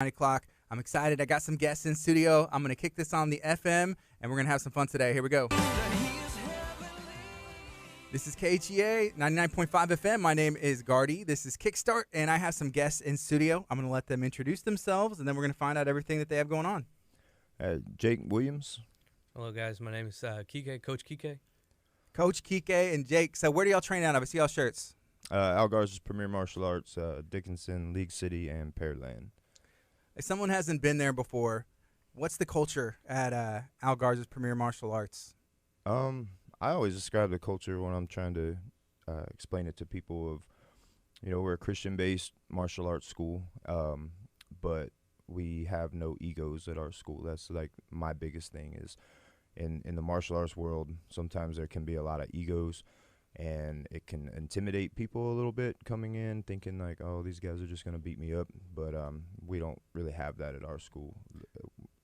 9 o'clock. I'm excited. I got some guests in studio. I'm going to kick this on the FM, and we're going to have some fun today. Here we go. This is KHEA 99.5 FM. My name is Gardy. This is Kickstart, and I have some guests in studio. I'm going to let them introduce themselves, and then we're going to find out everything that they have going on. Jake Williams. Hello, guys. My name is Kike, Coach Kike. Coach Kike and Jake. So where do y'all train out of? I see y'all shirts. Garza's Premier Martial Arts, Dickinson, League City, and Pearland. If someone hasn't been there before, what's the culture at Garza's Premier Martial Arts? I always describe the culture when I'm trying to explain it to people of, we're a Christian-based martial arts school, but we have no egos at our school. That's like my biggest thing is in the martial arts world, sometimes there can be a lot of egos, and it can intimidate people a little bit coming in thinking like, oh, these guys are just going to beat me up. But we don't really have that at our school.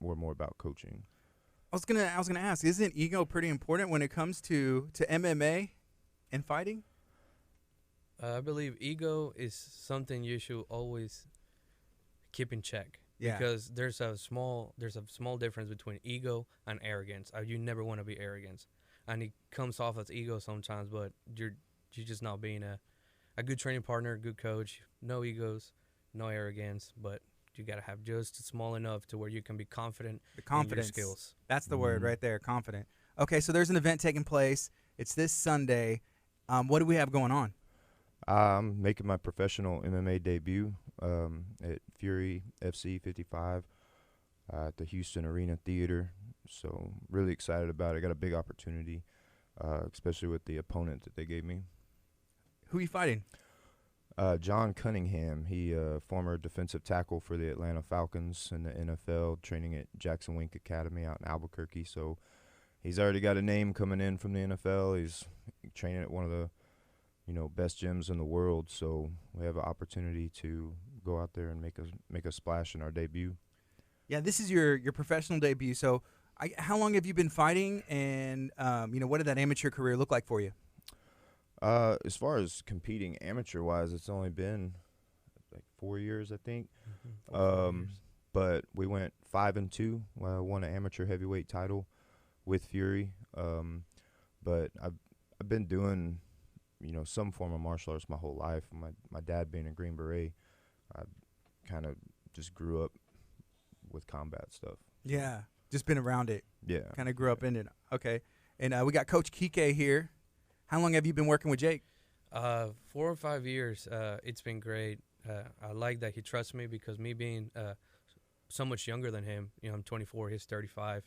We're more about coaching. I was gonna ask, isn't ego pretty important when it comes to MMA and fighting? I believe ego is something you should always keep in check. Yeah. Because there's a small difference between ego and arrogance. You never want to be arrogant, and it comes off as ego sometimes. But you're just not being a good training partner, good coach. No egos, no arrogance, but you got to have just small enough to where you can be confident in your skills. That's the word right there, confident. Okay, so there's an event taking place. It's this Sunday. What do we have going on? I'm making my professional MMA debut at Fury FC 55 at the Houston Arena Theater. So really excited about it. I got a big opportunity, especially with the opponent that they gave me. Who are you fighting? John Cunningham. He former defensive tackle for the Atlanta Falcons in the NFL, training at Jackson Wink Academy out in Albuquerque. So he's already got a name coming in from the NFL. He's training at one of the best gyms in the world. So we have an opportunity to go out there and make a splash in our debut. Yeah, this is your professional debut. So how long have you been fighting, and what did that amateur career look like for you? As far as competing amateur-wise, it's only been like 4 years, I think. 4 years. But we went 5-2. I won an amateur heavyweight title with Fury. But I've been doing, some form of martial arts my whole life. My dad being a Green Beret, I kind of just grew up with combat stuff. Yeah, just been around it. Yeah. Kind of grew up in it. Okay. And we got Coach Kike here. How long have you been working with Jake? 4 or 5 years. It's been great. I like that he trusts me because me being so much younger than him, I'm 24, he's 35,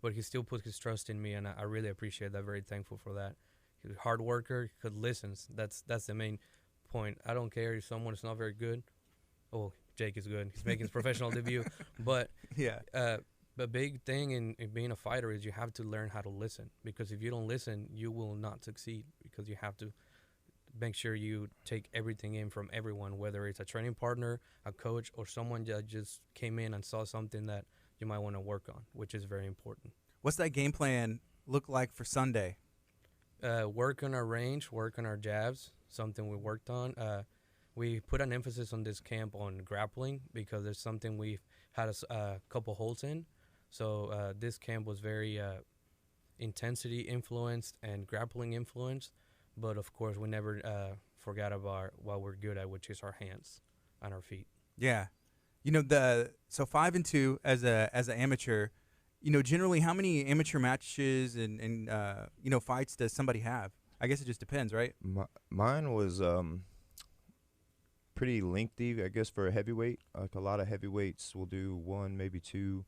but he still puts his trust in me, and I really appreciate that. Very thankful for that. He's a hard worker. He listens. That's the main point. I don't care if someone is not very good. Oh, Jake is good. He's making his professional debut. But Yeah. the big thing in being a fighter is you have to learn how to listen, because if you don't listen, you will not succeed, because you have to make sure you take everything in from everyone, whether it's a training partner, a coach, or someone that just came in and saw something that you might want to work on, which is very important. What's that game plan look like for Sunday? Work on our range, work on our jabs, something we worked on. We put an emphasis on this camp on grappling because there's something we've had a couple holes in. So this camp was very intensity influenced and grappling influenced, but of course we never forgot about what we're good at, which is our hands and our feet. Yeah. So 5-2 as an amateur, generally how many amateur matches and fights does somebody have? I guess it just depends, right? Mine was pretty lengthy, I guess, for a heavyweight. Like a lot of heavyweights will do 1, maybe 2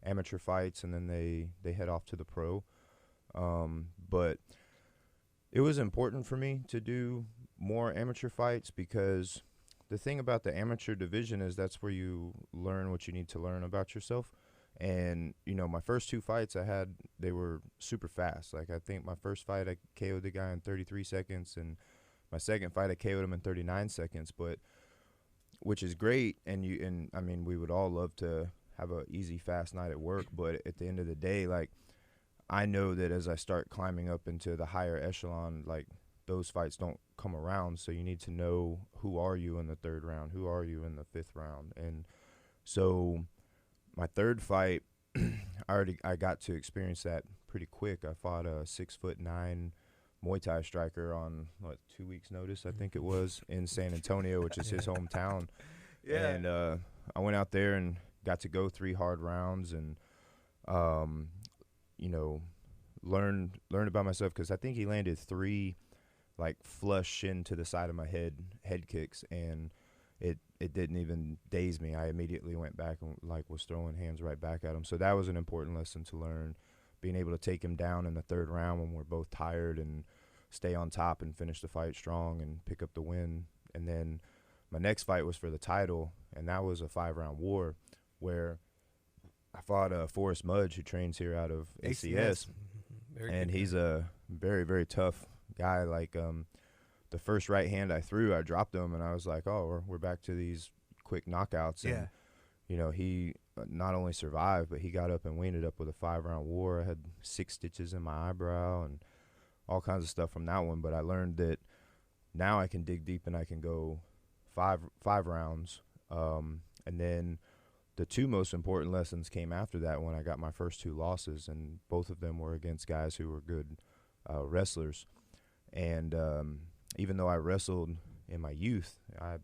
amateur fights, and then they head off to the pro. But it was important for me to do more amateur fights, because the thing about the amateur division is that's where you learn what you need to learn about yourself. And, my first 2 fights I had, they were super fast. Like, I think my first fight, I KO'd the guy in 33 seconds, and my second fight, I KO'd him in 39 seconds, which is great. And I mean, we would all love to have an easy, fast night at work, but at the end of the day, like, I know that as I start climbing up into the higher echelon, like, those fights don't come around. So you need to know, who are you in the 3rd round? Who are you in the 5th round? And So my third fight, I got to experience that pretty quick. I fought a 6'9" Muay Thai striker on 2 weeks' notice, I think it was, in San Antonio, which is his hometown. Yeah. And I went out there and got to go 3 hard rounds and, you know, learn about myself, because I think he landed 3 flush shin to the side of my head kicks, and it didn't even daze me. I immediately went back and was throwing hands right back at him. So that was an important lesson to learn, being able to take him down in the 3rd round when we're both tired and stay on top and finish the fight strong and pick up the win. And then my next fight was for the title, and that was a 5-round war where I fought Forrest Mudge, who trains here out of ACS. And he's a very, very tough guy. The first right hand I threw, I dropped him, and I was like, oh, we're back to these quick knockouts. Yeah. And, you know, he not only survived, but he got up and we ended up with a 5-round war. I had 6 stitches in my eyebrow and all kinds of stuff from that one. But I learned that now I can dig deep and I can go five rounds. And then the 2 most important lessons came after that when I got my first 2 losses, and both of them were against guys who were good wrestlers. And even though I wrestled in my youth, I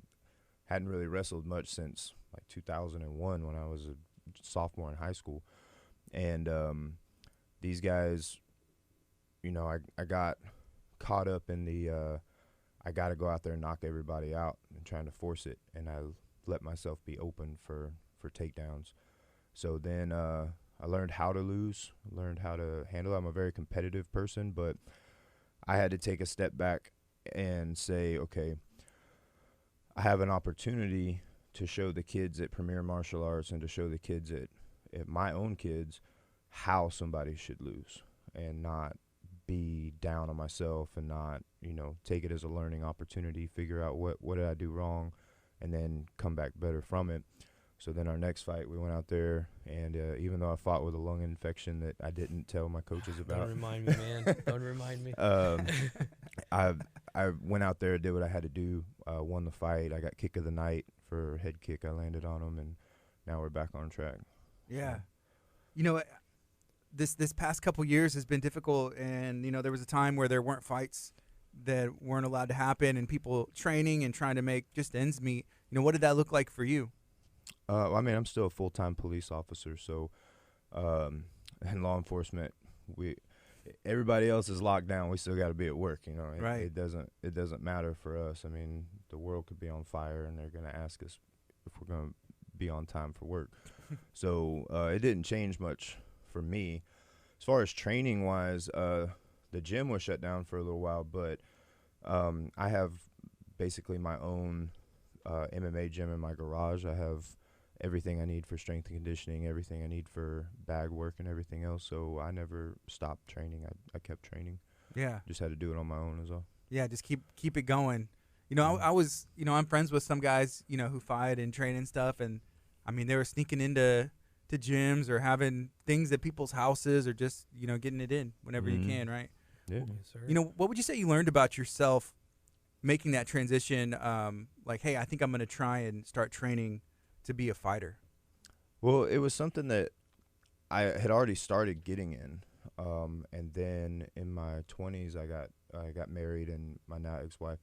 hadn't really wrestled much since 2001 when I was a sophomore in high school. And these guys, you know, I got caught up in the I got to go out there and knock everybody out and trying to force it, and I let myself be open for takedowns. So then I learned how to lose, learned how to handle it. I'm a very competitive person, but I had to take a step back and say, okay, I have an opportunity to show the kids at Premier Martial Arts and to show the kids at my own kids how somebody should lose, and not be down on myself, and not, you know, take it as a learning opportunity, figure out what did I do wrong, and then come back better from it. So then our next fight, we went out there, and even though I fought with a lung infection that I didn't tell my coaches about. Don't remind me, man. Don't remind me. I went out there, did what I had to do, won the fight. I got kick of the night for a head kick. I landed on him, and now we're back on track. Yeah. You know, this past couple years has been difficult, and, you know, there was a time where there weren't fights that weren't allowed to happen, and people training and trying to make just ends meet. You know, what did that look like for you? I mean, I'm still a full-time police officer, so in law enforcement, everybody else is locked down. We still got to be at work, you know. Right. It doesn't matter for us. I mean, the world could be on fire, and they're going to ask us if we're going to be on time for work. So it didn't change much for me. As far as training-wise, the gym was shut down for a little while, but I have basically my own MMA gym in my garage. I have everything I need for strength and conditioning, everything I need for bag work and everything else. So I never stopped training. I kept training. Yeah. Just had to do it on my own as well. Yeah, just keep it going. You know, I was, you know, I'm friends with some guys, you know, who fight and train and stuff, and I mean, they were sneaking into gyms or having things at people's houses, or just, you know, getting it in whenever you can, right? Yeah. Yes, sir. You know, what would you say you learned about yourself making that transition? Like, hey, I think I'm going to try and start training to be a fighter. Well, it was something that I had already started getting in, and then in my 20s, I got married, and my now ex-wife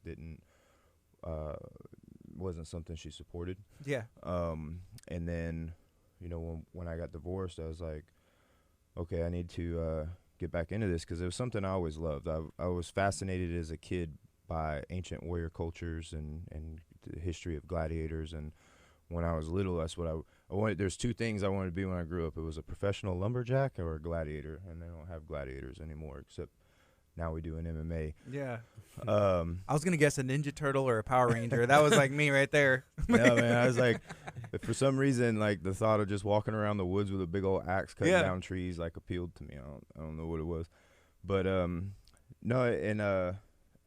wasn't something she supported. Yeah. And then, you know, when I got divorced, I was like, okay, I need to get back into this, because it was something I always loved. I was fascinated as a kid by ancient warrior cultures and the history of gladiators, and when I was little, that's what I wanted. There's 2 things I wanted to be when I grew up. It was a professional lumberjack or a gladiator, and they don't have gladiators anymore, except now we do in MMA. Yeah. I was going to guess a Ninja Turtle or a Power Ranger. That was like me right there. Yeah, man. I was like, for some reason, like, the thought of just walking around the woods with a big old axe cutting down trees, like, appealed to me. I don't know what it was. But, no, and,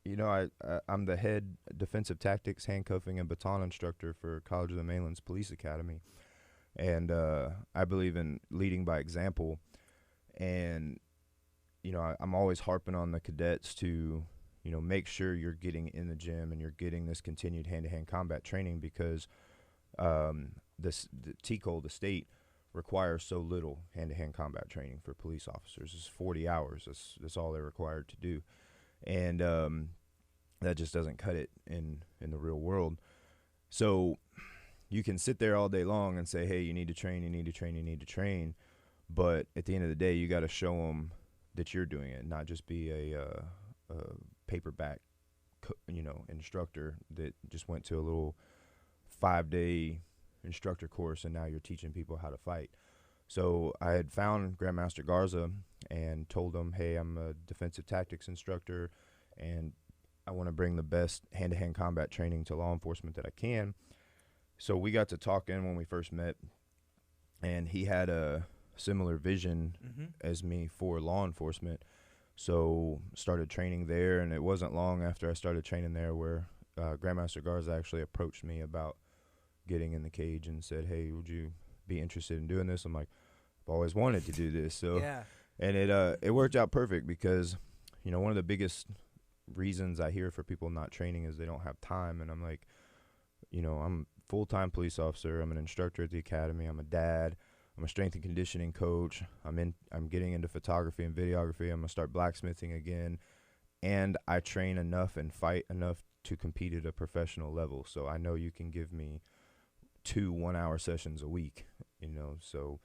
you know, I'm the head defensive tactics, handcuffing, and baton instructor for College of the Mainland's Police Academy. And I believe in leading by example. And, you know, I'm always harping on the cadets to, you know, make sure you're getting in the gym and you're getting this continued hand-to-hand combat training, because The TCOL, the state, requires so little hand-to-hand combat training for police officers. It's 40 hours. That's all they're required to do. And that just doesn't cut it in the real world. So you can sit there all day long and say, hey, you need to train, you need to train, you need to train. But at the end of the day, you got to show them that you're doing it, not just be a paperback, instructor that just went to a little 5-day instructor course and now you're teaching people how to fight. So I had found Grandmaster Garza and told him, hey, I'm a defensive tactics instructor and I want to bring the best hand-to-hand combat training to law enforcement that I can. So we got to talking when we first met, and he had a similar vision as me for law enforcement. So started training there, and it wasn't long after I started training there where Grandmaster Garza actually approached me about getting in the cage and said, hey, would you be interested in doing this? I'm like, I've always wanted to do this. So, yeah. And it worked out perfect because, one of the biggest reasons I hear for people not training is they don't have time. And I'm like, I'm a full-time police officer. I'm an instructor at the academy. I'm a dad. I'm a strength and conditioning coach. I'm getting into photography and videography. I'm going to start blacksmithing again. And I train enough and fight enough to compete at a professional level. So I know you can give me 2 1-hour sessions a week, so,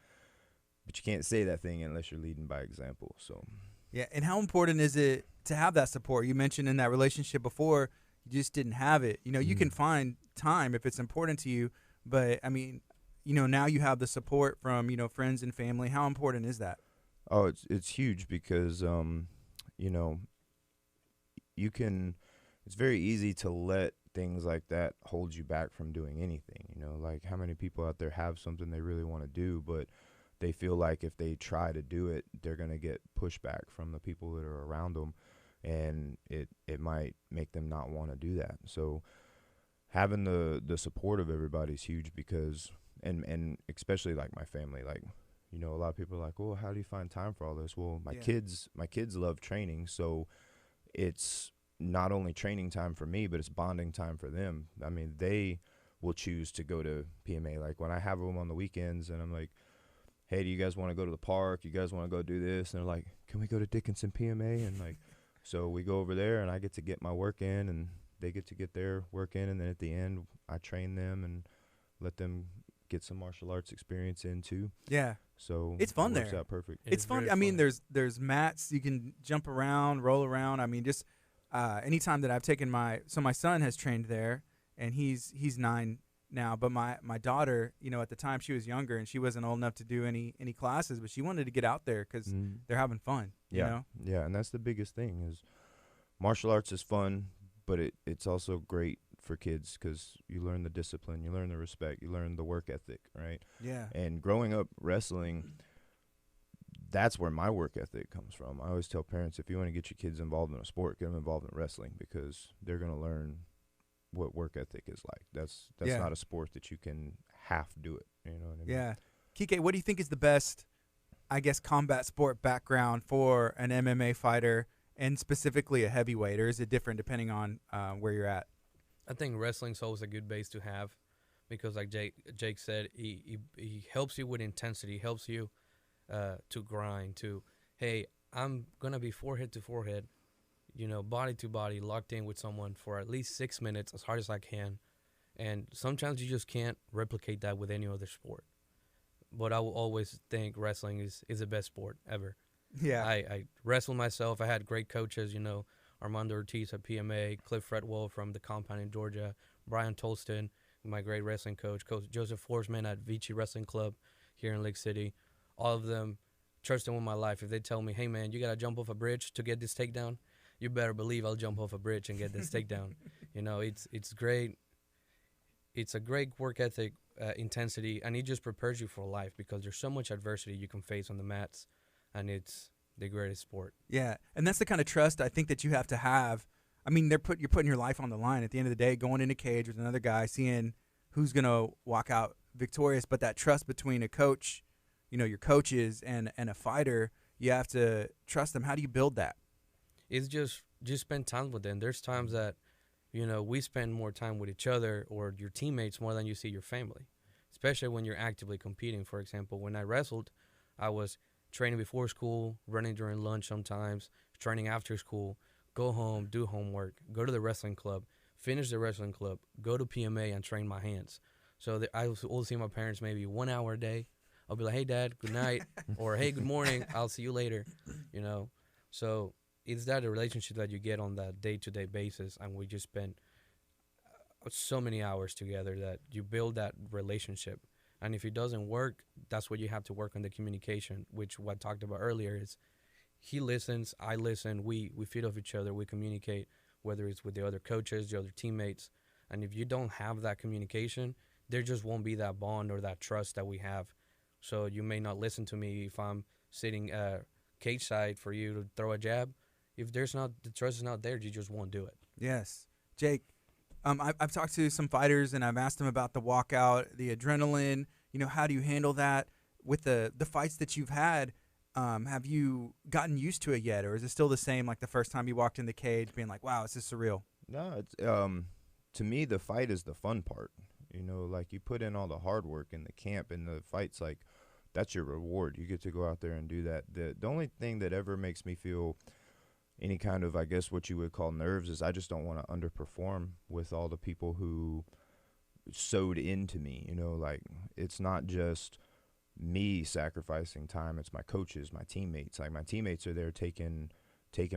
but you can't say that thing unless you're leading by example. So, yeah. And how important is it to have that support? You mentioned in that relationship before, you just didn't have it. You can find time if it's important to you, but I mean, now you have the support from, friends and family. How important is that? Oh, it's huge because, it's very easy to let things like that hold you back from doing anything. Like how many people out there have something they really want to do, but they feel like if they try to do it, they're going to get pushback from the people that are around them, and it might make them not want to do that. So having the support of everybody is huge because, and especially like my family, like, a lot of people are like, well, how do you find time for all this? Well, my kids love training. So it's not only training time for me, but it's bonding time for them. I mean, they will choose to go to PMA. Like when I have them on the weekends and I'm like, hey, do you guys want to go to the park? You guys want to go do this? And they're like, can we go to Dickinson PMA? And like, so we go over there and I get to get my work in and they get to get their work in. And then at the end, I train them and let them get some martial arts experience in too. Yeah. So it's fun it works there. out perfect. It's fun. I mean, there's mats. You can jump around, roll around. I mean, just anytime that I've taken my son has trained there and he's 9 now, but my daughter, at the time she was younger and she wasn't old enough to do any classes, but she wanted to get out there because they're having fun. Yeah. And that's the biggest thing is martial arts is fun, but it's also great for kids because you learn the discipline, you learn the respect, you learn the work ethic, right? Yeah. And growing up wrestling, that's where my work ethic comes from. I always tell parents, if you want to get your kids involved in a sport, get them involved in wrestling because they're going to learn what work ethic is like. That's not a sport that you can half do it. You know what I mean? Yeah. KK, what do you think is the best, I guess, combat sport background for an MMA fighter and specifically a heavyweight, or is it different depending on where you're at? I think wrestling's always a good base to have because, like Jake said, he helps you with intensity, helps you to grind, to, hey, I'm going to be forehead to forehead, body to body, locked in with someone for at least 6 minutes as hard as I can. And sometimes you just can't replicate that with any other sport. But I will always think wrestling is the best sport ever. Yeah. I wrestled myself. I had great coaches, Armando Ortiz at PMA, Cliff Fretwell from the compound in Georgia, Brian Tolston, my great wrestling coach, Coach Joseph Forsman at Vici Wrestling Club here in Lake City. All of them trust them with my life. If they tell me, hey, man, you got to jump off a bridge to get this takedown, you better believe I'll jump off a bridge and get this takedown. It's great. It's a great work ethic, intensity, and it just prepares you for life because there's so much adversity you can face on the mats, and it's the greatest sport. Yeah, and that's the kind of trust I think that you have to have. I mean, you're putting your life on the line at the end of the day, going in a cage with another guy, seeing who's going to walk out victorious. But that trust between a coach, your coaches, and a fighter, you have to trust them. How do you build that? It's just spend time with them. There's times that you know, we spend more time with each other or your teammates more than you see your family, especially when you're actively competing. For example, when I wrestled, I was training before school, running during lunch sometimes, training after school, go home, do homework, go to the wrestling club, finish the wrestling club, go to PMA and train my hands. So I will see my parents maybe 1 hour a day. I'll be like, hey, Dad, good night, or hey, good morning, I'll see you later, you know. So it's that a relationship that you get on that day-to-day basis, and we just spend so many hours together that you build that relationship. And if it doesn't work, that's what you have to work on, the communication, which what I talked about earlier is he listens, I listen, we feed off each other, we communicate, whether it's with the other coaches, the other teammates. And if you don't have that communication, there just won't be that bond or that trust that we have. So you may not listen to me if I'm sitting cage side for you to throw a jab. If there's not, the trust is not there, you just won't do it. Yes. Jake, I've talked to some fighters, and I've asked them about the walkout, the adrenaline. You know, how do you handle that with the fights that you've had? Have you gotten used to it yet, or is it still the same like the first time you walked in the cage, being like, wow, this is surreal? No, it's to me the fight is the fun part. You know, like you put in all the hard work in the camp, and the fight's like that's your reward. You get to go out there and do that. The only thing that ever makes me feel any kind of, I guess, what you would call nerves is I just don't want to underperform with all the people who sewed into me. You know, like it's not just me sacrificing time, it's my coaches, my teammates. Like my teammates are there taking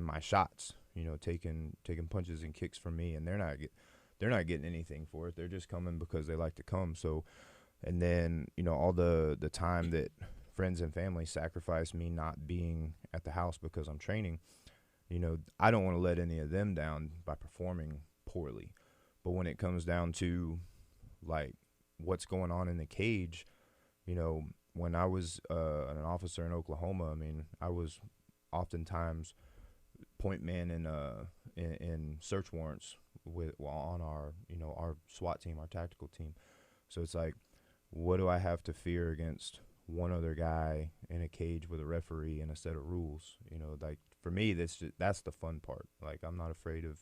my shots, you know, taking punches and kicks from me, and they're not getting anything for it. They're just coming because they like to come. So, and then, you know, all the time that friends and family sacrifice me not being at the house because I'm training, you know, I don't want to let any of them down by performing poorly. But when it comes down to like what's going on in the cage, you know, when I was an officer in Oklahoma, I mean, I was oftentimes point man in search warrants on our, you know, our SWAT team, our tactical team. So it's like, what do I have to fear against one other guy in a cage with a referee and a set of rules? You know, like for me, that's the fun part. Like I'm not afraid of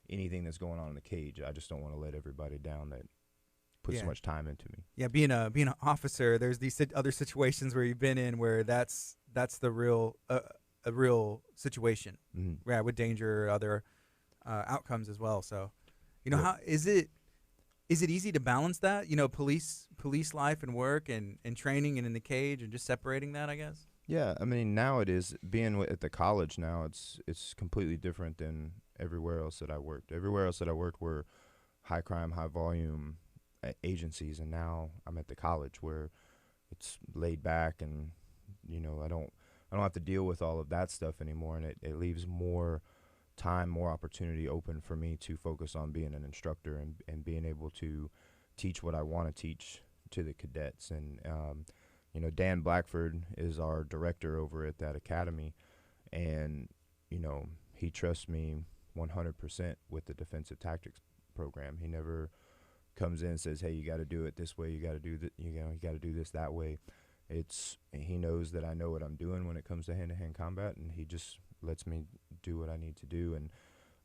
anything that's going on in the cage. I just don't want to let everybody down that put so much time into me. Yeah, being an officer, there's these other situations where you've been in where that's the real a real situation. Mm-hmm. Yeah, with danger or other outcomes as well. So, you know, how is it easy to balance that? You know, police life and work and training and in the cage and just separating that, I guess. Yeah, I mean, now it is being at the college now. It's completely different than everywhere else that I worked. Everywhere else that I worked were high crime, high volume agencies, and now I'm at the college where it's laid back, and you know, I don't have to deal with all of that stuff anymore, and it leaves more time, more opportunity open for me to focus on being an instructor and being able to teach what I want to teach to the cadets. And you know, Dan Blackford is our director over at that academy, and you know, he trusts me 100% with the defensive tactics program. He never comes in and says, hey, you got to do it this way, you got to do that, you got to do this that way. He knows that I know what I'm doing when it comes to hand-to-hand combat, and he just lets me do what I need to do. And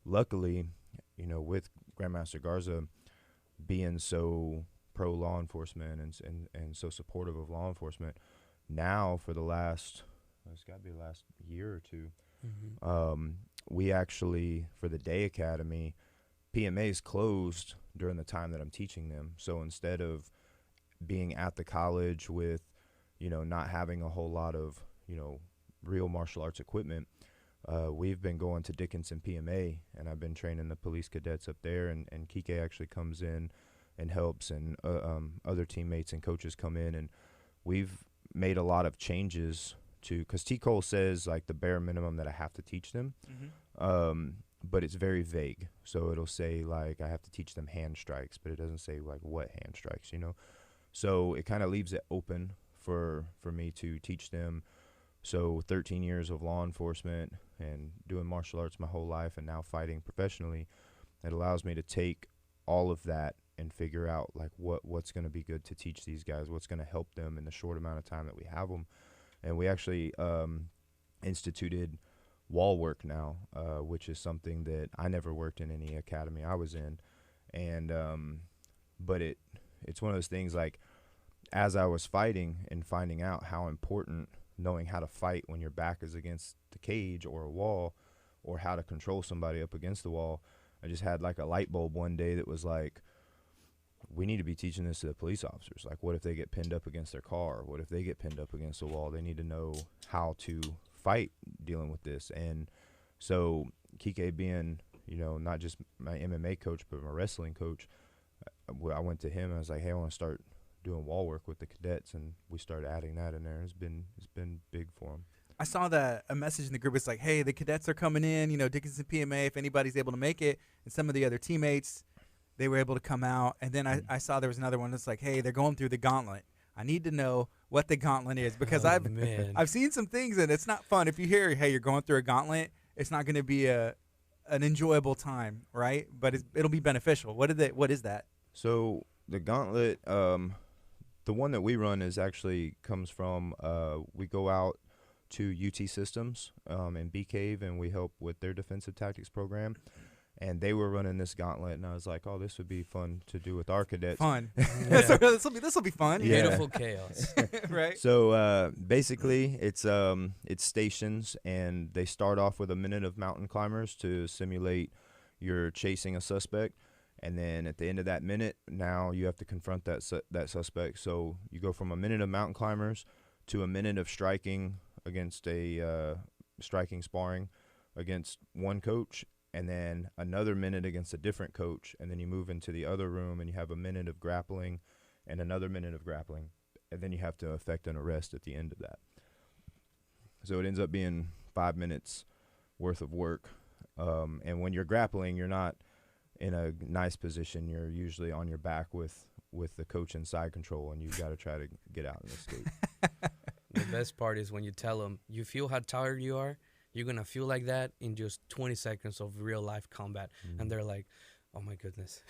luckily, you know, with Grandmaster Garza being so pro law enforcement and so supportive of law enforcement, now for it's got to be the last year or two, we actually, for the day academy, PMA's closed during the time that I'm teaching them. So instead of being at the college with, you know, not having a whole lot of, you know, real martial arts equipment, we've been going to Dickinson PMA, and I've been training the police cadets up there, and KHEA actually comes in and helps, and other teammates and coaches come in, and we've made a lot of changes because T. Cole says like the bare minimum that I have to teach them, but it's very vague. So it'll say like I have to teach them hand strikes, but it doesn't say like what hand strikes, you know. So it kind of leaves it open for me to teach them. So 13 years of law enforcement and doing martial arts my whole life, and now fighting professionally, it allows me to take all of that and figure out like what's going to be good to teach these guys, what's going to help them in the short amount of time that we have them. And we actually instituted wall work now, which is something that I never worked in any academy I was in. And but it's one of those things, like, as I was fighting and finding out how important knowing how to fight when your back is against the cage or a wall, or how to control somebody up against the wall, I just had like a light bulb one day that was like, we need to be teaching this to the police officers. Like, what if they get pinned up against their car? What if they get pinned up against the wall? They need to know how to fight dealing with this. And so KHEA being, you know, not just my MMA coach, but my wrestling coach, I went to him and I was like, hey, I want to start doing wall work with the cadets, and we started adding that in there. It's been big for them. I saw that a message in the group. It's like, hey, the cadets are coming in, you know, Dickinson PMA, if anybody's able to make it. And some of the other teammates, they were able to come out. And then I saw there was another one that's like, hey, they're going through the Gauntlet. I need to know what the Gauntlet is, because I've seen some things, and it's not fun. If you hear, hey, you're going through a Gauntlet, it's not going to be an enjoyable time, right? But it'll be beneficial. What is that? So the Gauntlet, the one that we run comes from, we go out to UT Systems in Bee Cave, and we help with their defensive tactics program. And they were running this Gauntlet, and I was like, oh, this would be fun to do with our cadets. Fun. This will be fun. Yeah. Beautiful chaos. Right. So basically, it's stations, and they start off with a minute of mountain climbers to simulate you're chasing a suspect. And then at the end of that minute, now you have to confront that suspect. So you go from a minute of mountain climbers to a minute of striking against striking sparring against one coach, and then another minute against a different coach. And then you move into the other room, and you have a minute of grappling and another minute of grappling. And then you have to effect an arrest at the end of that. So it ends up being 5 minutes worth of work. And when you're grappling, you're not in a nice position. You're usually on your back with the coach in side control, and you've got to try to get out and escape. The best part is when you tell them, you feel how tired you are, you're going to feel like that in just 20 seconds of real life combat. Mm-hmm. And they're like, oh my goodness.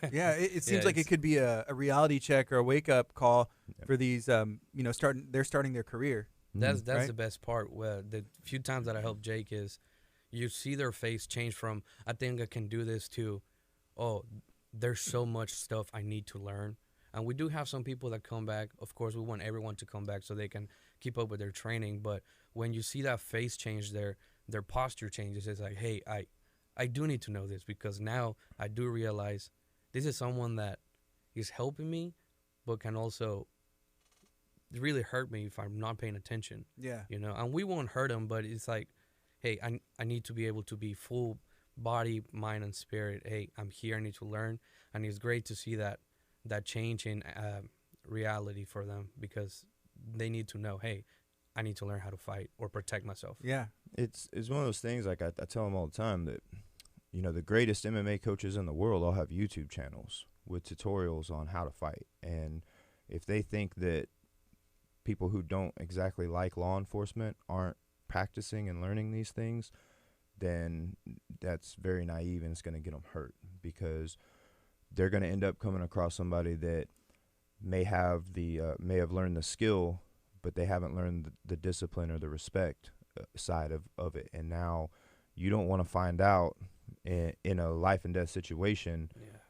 Yeah, it seems like it could be a reality check or a wake up call for these, they're starting their career. That's right? the best part. Where the few times that I help Jake is, you see their face change from, I think I can do this, to, oh, there's so much stuff I need to learn. And we do have some people that come back. Of course, we want everyone to come back so they can keep up with their training. But when you see that face change, their posture changes. It's like, hey, I do need to know this, because now I do realize this is someone that is helping me, but can also really hurt me if I'm not paying attention. Yeah. You know, and we won't hurt them, but it's like, hey, I need to be able to be full body, mind, and spirit. Hey, I'm here. I need to learn. And it's great to see that change in reality for them, because they need to know, hey, I need to learn how to fight or protect myself. Yeah. It's one of those things, like I tell them all the time, that, you know, the greatest MMA coaches in the world all have YouTube channels with tutorials on how to fight. And if they think that people who don't exactly like law enforcement aren't practicing and learning these things, then that's very naive, and it's going to get them hurt, because they're going to end up coming across somebody that may have learned the skill, but they haven't learned the discipline or the respect side of it. And now you don't want to find out in a life and death situation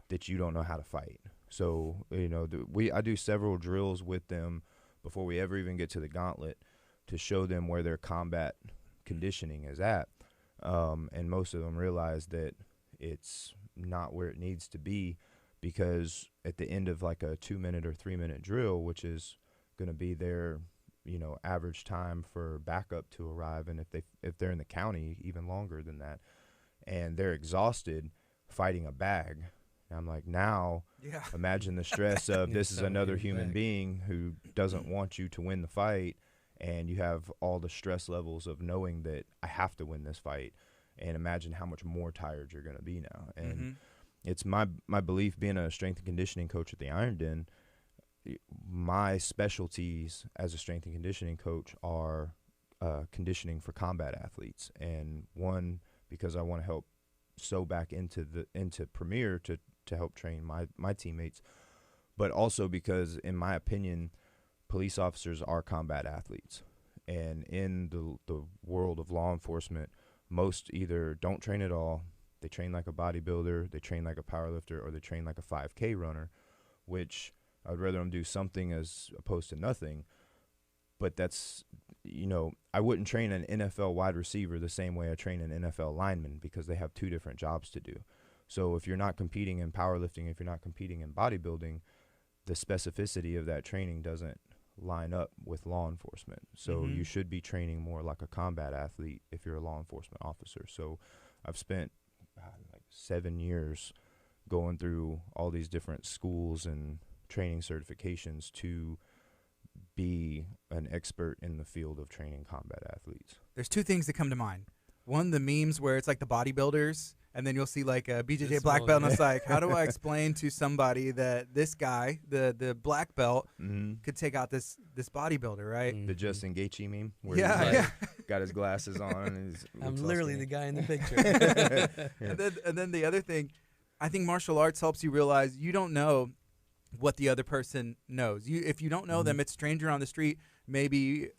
that you don't know how to fight. So, you know, I do several drills with them before we ever even get to the Gauntlet to show them where their combat conditioning is at. And most of them realize that it's not where it needs to be, because at the end of like a 2-minute or 3-minute drill, which is going to be their, you know, average time for backup to arrive, and if they're in the county, even longer than that, and they're exhausted fighting a bag. I'm like, now imagine the stress of this is another human being who doesn't want you to win the fight, and you have all the stress levels of knowing that I have to win this fight, and imagine how much more tired you're going to be now. And it's my belief, being a strength and conditioning coach at the Iron Den, my specialties as a strength and conditioning coach are conditioning for combat athletes. And one, because I want to help sew back into Premier to help train my teammates, but also because, in my opinion, police officers are combat athletes. And in the world of law enforcement, most either don't train at all, they train like a bodybuilder, they train like a powerlifter, or they train like a 5K runner, which I'd rather them do something as opposed to nothing. But that's, you know, I wouldn't train an NFL wide receiver the same way I train an NFL lineman, because they have two different jobs to do. So if you're not competing in powerlifting, if you're not competing in bodybuilding, the specificity of that training doesn't line up with law enforcement. So you should be training more like a combat athlete if you're a law enforcement officer. So I've spent like 7 years going through all these different schools and training certifications to be an expert in the field of training combat athletes. There's two things that come to mind. One, the memes where it's like the bodybuilders, and then you'll see like a BJJ black belt, and it's like, how do I explain to somebody that this guy, the black belt, could take out this bodybuilder, right? The Justin Gaethje meme, where Yeah, he's like, yeah. got his glasses on, and he's I'm literally the guy in the picture. And then the other thing, I think martial arts helps you realize you don't know what the other person knows. If you don't know them, it's stranger on the street, maybe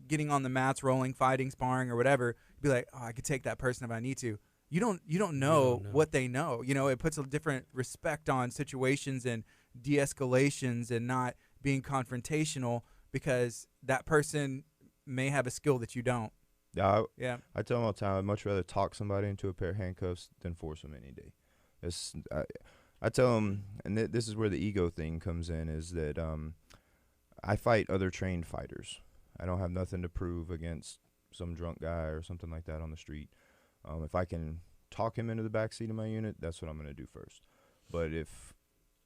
getting on the mats, rolling, fighting, sparring, or whatever, be like, oh, I could take that person if I need to. You don't know what they know. You know, it puts a different respect on situations and de-escalations and not being confrontational, because that person may have a skill that you don't. Yeah, Yeah. I tell them all the time, I'd much rather talk somebody into a pair of handcuffs than force them any day. I tell them, and this is where the ego thing comes in, is that I fight other trained fighters. I don't have nothing to prove against some drunk guy or something like that on the street. If I can talk him into the backseat of my unit, that's what I'm going to do first. But if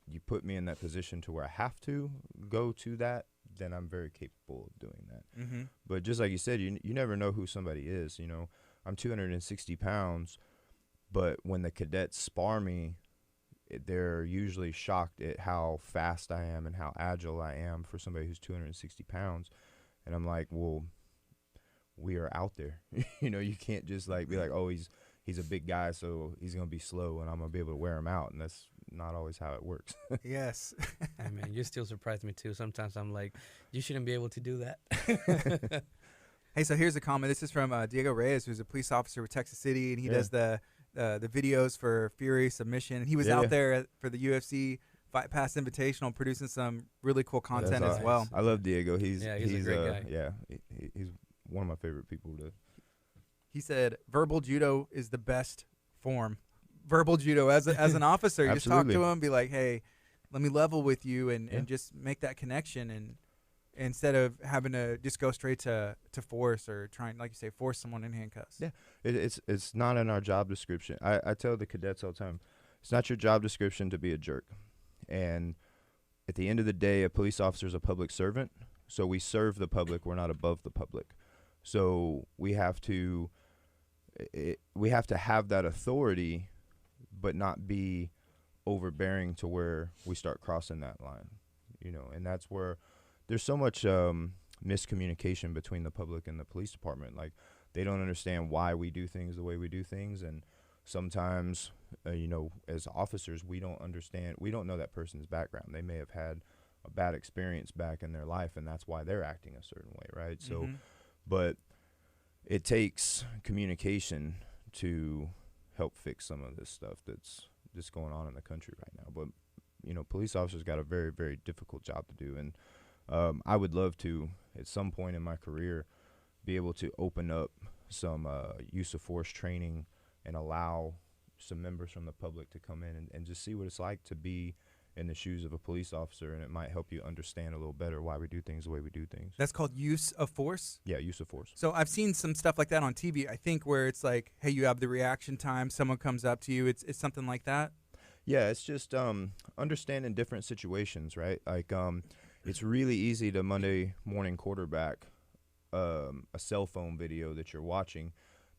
you put me in that position to where I have to go to that, then I'm very capable of doing that. But just like you said, you never know who somebody is. You know, I'm 260 pounds, but when the cadets spar me, they're usually shocked at how fast I am and how agile I am for somebody who's 260 pounds. And I'm like, well, we are out there. You know, you can't just like be like, oh, he's a big guy, so he's going to be slow and I'm going to be able to wear him out. And that's not always how it works. Yes. I mean, you still surprise me too. Sometimes I'm like, you shouldn't be able to do that. Hey, so here's a comment. This is from Diego Reyes, who's a police officer with Texas City, and he does the videos for Fury Submission. And he was out there for the UFC Fight Pass Invitational, producing some really cool content as well. I love Diego. He's a great guy. Yeah, he's one of my favorite people to. He said verbal judo is the best form. Verbal judo as an officer, you just talk to him, be like, hey, let me level with you and just make that connection, and instead of having to just go straight to force or trying, like you say, force someone in handcuffs. Yeah, it's not in our job description. I tell the cadets all the time, it's not your job description to be a jerk. And at the end of the day, a police officer is a public servant, so we serve the public. We're not above the public. So we have to have that authority, but not be overbearing to where we start crossing that line, you know. And that's where there's so much miscommunication between the public and the police department. Like, they don't understand why we do things the way we do things, and sometimes, you know, as officers, we don't know that person's background. They may have had a bad experience back in their life, and that's why they're acting a certain way, right? So, but it takes communication to help fix some of this stuff that's just going on in the country right now. But, you know, police officers got a very, very difficult job to do, and I would love to, at some point in my career, be able to open up some use of force training and allow some members from the public to come in and just see what it's like to be in the shoes of a police officer, and it might help you understand a little better why we do things the way we do things. That's called use of force? Yeah, use of force. So I've seen some stuff like that on TV, I think, where it's like, hey, you have the reaction time, someone comes up to you, it's something like that? Yeah, it's just understanding different situations, right? Like, it's really easy to Monday morning quarterback a cell phone video that you're watching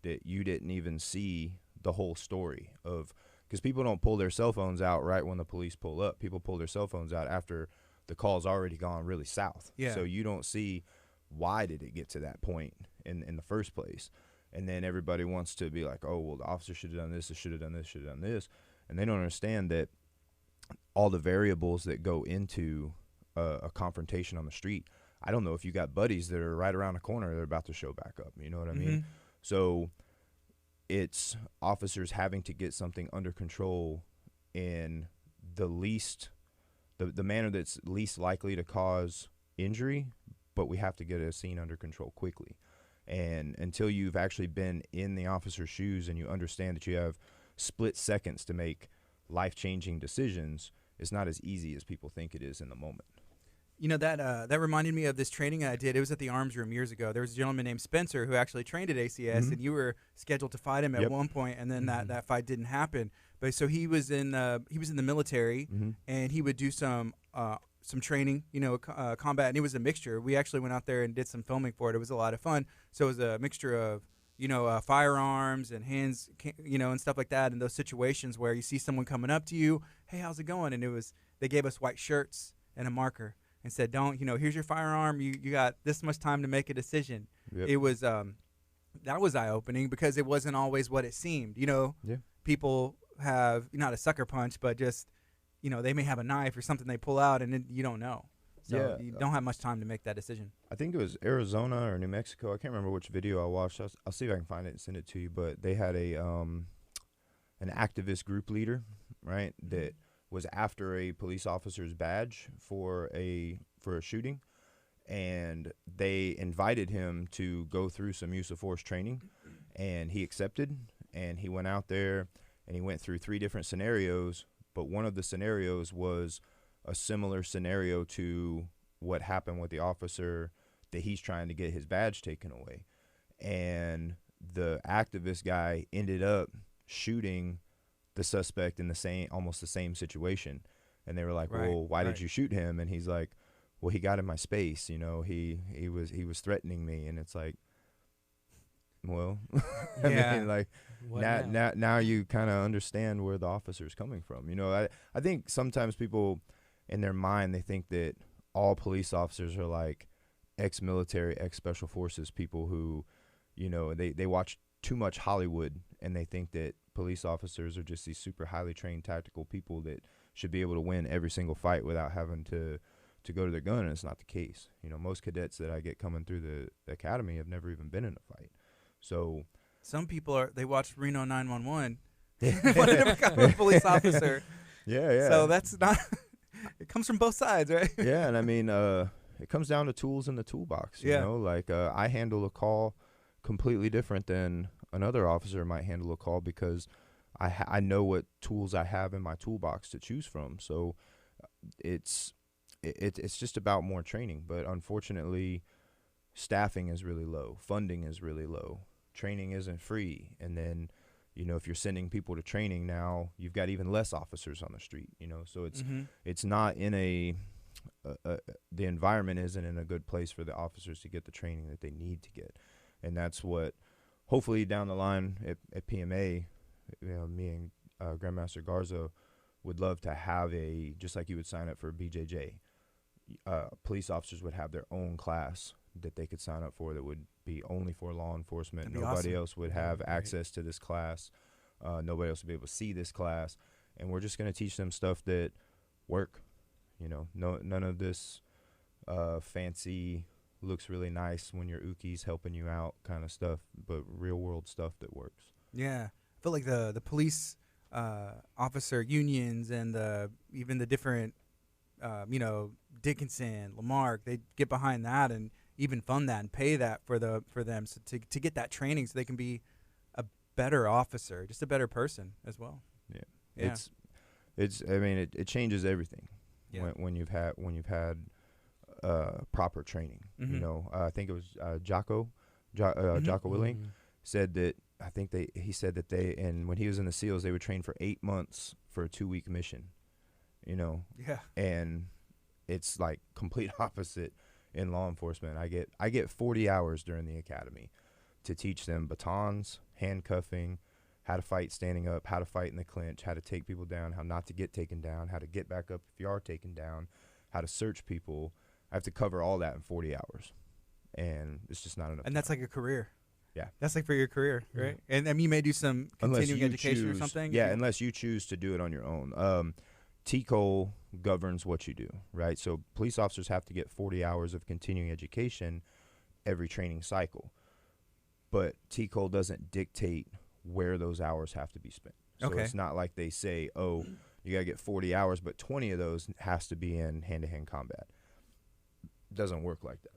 that you didn't even see the whole story of, because people don't pull their cell phones out right when the police pull up. People pull their cell phones out after the call's already gone really south. Yeah. So you don't see why did it get to that point in the first place. And then everybody wants to be like, oh, well, the officer should have done this, should have done this, should have done this. And they don't understand that all the variables that go into a confrontation on the street. I don't know if you got buddies that are right around the corner, they're about to show back up. You know what I mean? So it's officers having to get something under control in the manner that's least likely to cause injury, but we have to get a scene under control quickly. And until you've actually been in the officer's shoes and you understand that you have split seconds to make life-changing decisions, it's not as easy as people think it is in the moment. You know, that reminded me of this training I did. It was at the Arms Room years ago. There was a gentleman named Spencer who actually trained at ACS, and you were scheduled to fight him at one point, and then that fight didn't happen. But so he was in the military, and he would do some training, combat, and it was a mixture. We actually went out there and did some filming for it. It was a lot of fun. So it was a mixture of firearms and hands, and stuff like that. In those situations where you see someone coming up to you, hey, how's it going? And they gave us white shirts and a marker and said, here's your firearm. You got this much time to make a decision. Yep. It was that was eye opening because it wasn't always what it seemed. People have not a sucker punch, but just they may have a knife or something they pull out, and you don't know. So you don't have much time to make that decision. I think it was Arizona or New Mexico. I can't remember which video I watched. I'll see if I can find it and send it to you. But they had an activist group leader, right, that was after a police officer's badge for a shooting, and they invited him to go through some use of force training, and he accepted, and he went out there, and he went through 3 different scenarios, but one of the scenarios was a similar scenario to what happened with the officer that he's trying to get his badge taken away. And the activist guy ended up shooting the suspect in almost the same situation. And they were like, well, why did you shoot him? And he's like, well, he got in my space. He was threatening me. And it's like, well, I mean, like, now you kind of understand where the officer's coming from. I think sometimes people in their mind, they think that all police officers are like ex-military, ex-special forces people who, they watch too much Hollywood, and they think that police officers are just these super highly trained tactical people that should be able to win every single fight without having to go to their gun, and it's not the case. Most cadets that I get coming through the academy have never even been in a fight. So some people they watch Reno 911 want to become a police officer. Yeah. So that's not it comes from both sides, right? Yeah, and I mean it comes down to tools in the toolbox, like I handle a call completely different than another officer might handle a call because I know what tools I have in my toolbox to choose from. So it's just about more training, but unfortunately staffing is really low, funding is really low, training isn't free, and then if you're sending people to training now, you've got even less officers on the street, so it's not in the environment isn't in a good place for the officers to get the training that they need to get. And that's what hopefully down the line at PMA, me and Grandmaster Garza would love to have just like you would sign up for BJJ, police officers would have their own class that they could sign up for that would be only for law enforcement. Nobody else would have access to this class. Nobody else would be able to see this class. And we're just going to teach them stuff that work. None of this fancy, looks really nice when your Uki's helping you out kind of stuff, but real world stuff that works. Yeah. I feel like the police officer unions and even the different, Dickinson, Lamarck, they get behind that and even fund that and pay that for them so to get that training so they can be a better officer, just a better person as well. Yeah. It changes everything when you've had proper training. I think it was Jocko Willing said that he said that and when he was in the SEALs, they would train for 8 months for a 2-week mission, and it's like complete opposite in law enforcement. I get 40 hours during the academy to teach them batons, handcuffing, how to fight standing up, how to fight in the clinch, how to take people down, how not to get taken down, how to get back up if you are taken down, how to search people. I have to cover all that in 40 hours, and it's just not enough. And that's like a career. Yeah. That's like for your career, right? And you may do some continuing education or something. Yeah, unless you choose to do it on your own. TCOL governs what you do, right? So police officers have to get 40 hours of continuing education every training cycle. But TCOL doesn't dictate where those hours have to be spent. So Okay. it's not like they say, oh, you got to get 40 hours, but 20 of those has to be in hand-to-hand combat. It doesn't work like that.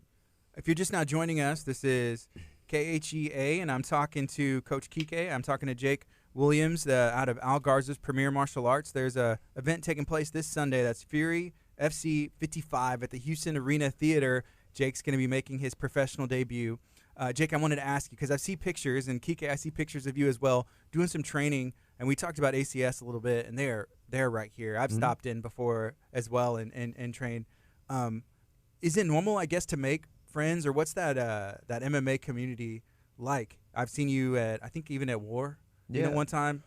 If you're just now joining us, this is KHEA, and I'm talking to Coach Kike. I'm talking to Jake Williams out of Garza's Premier Martial Arts. There's a event taking place this Sunday. That's Fury FC 55 at the Houston Arena Theater. Jake's going to be making his professional debut. Jake, I wanted to ask you, because I see pictures, and Kike, I see pictures of you as well, doing some training, and we talked about ACS a little bit, and they're right here. I've stopped in before as well and trained. Is it normal, I guess, to make friends, or what's that MMA community like? I've seen you I think even at War, one time.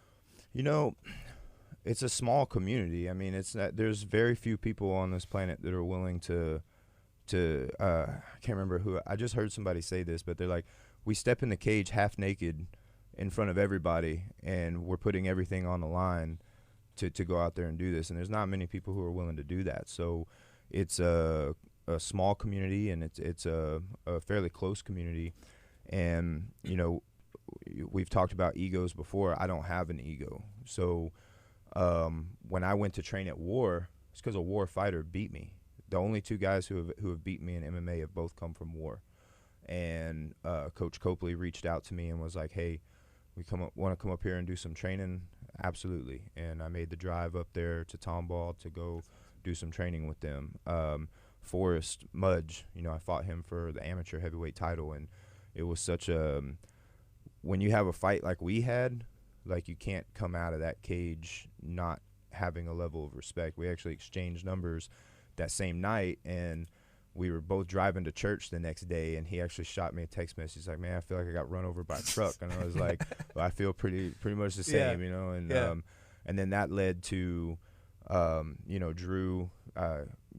It's a small community. I mean, there's very few people on this planet that are willing to I can't remember who. I just heard somebody say this, but they're like, we step in the cage half naked in front of everybody, and we're putting everything on the line to go out there and do this. And there's not many people who are willing to do that. So it's a small community, and it's a fairly close community. And, we've talked about egos before. I don't have an ego. So when I went to train at War, it's because a War fighter beat me. The only two guys who have beaten me in MMA have both come from War. And Coach Copley reached out to me and was like, hey, want to come up here and do some training? Absolutely. And I made the drive up there to Tomball to go do some training with them. Forrest Mudge, I fought him for the amateur heavyweight title, and it was such when you have a fight like we had, like, you can't come out of that cage not having a level of respect. We actually exchanged numbers that same night, and we were both driving to church the next day, and he actually shot me a text message. He's like, man, I feel like I got run over by a truck. And I was like, well, I feel pretty much the same, and then that led to Drew,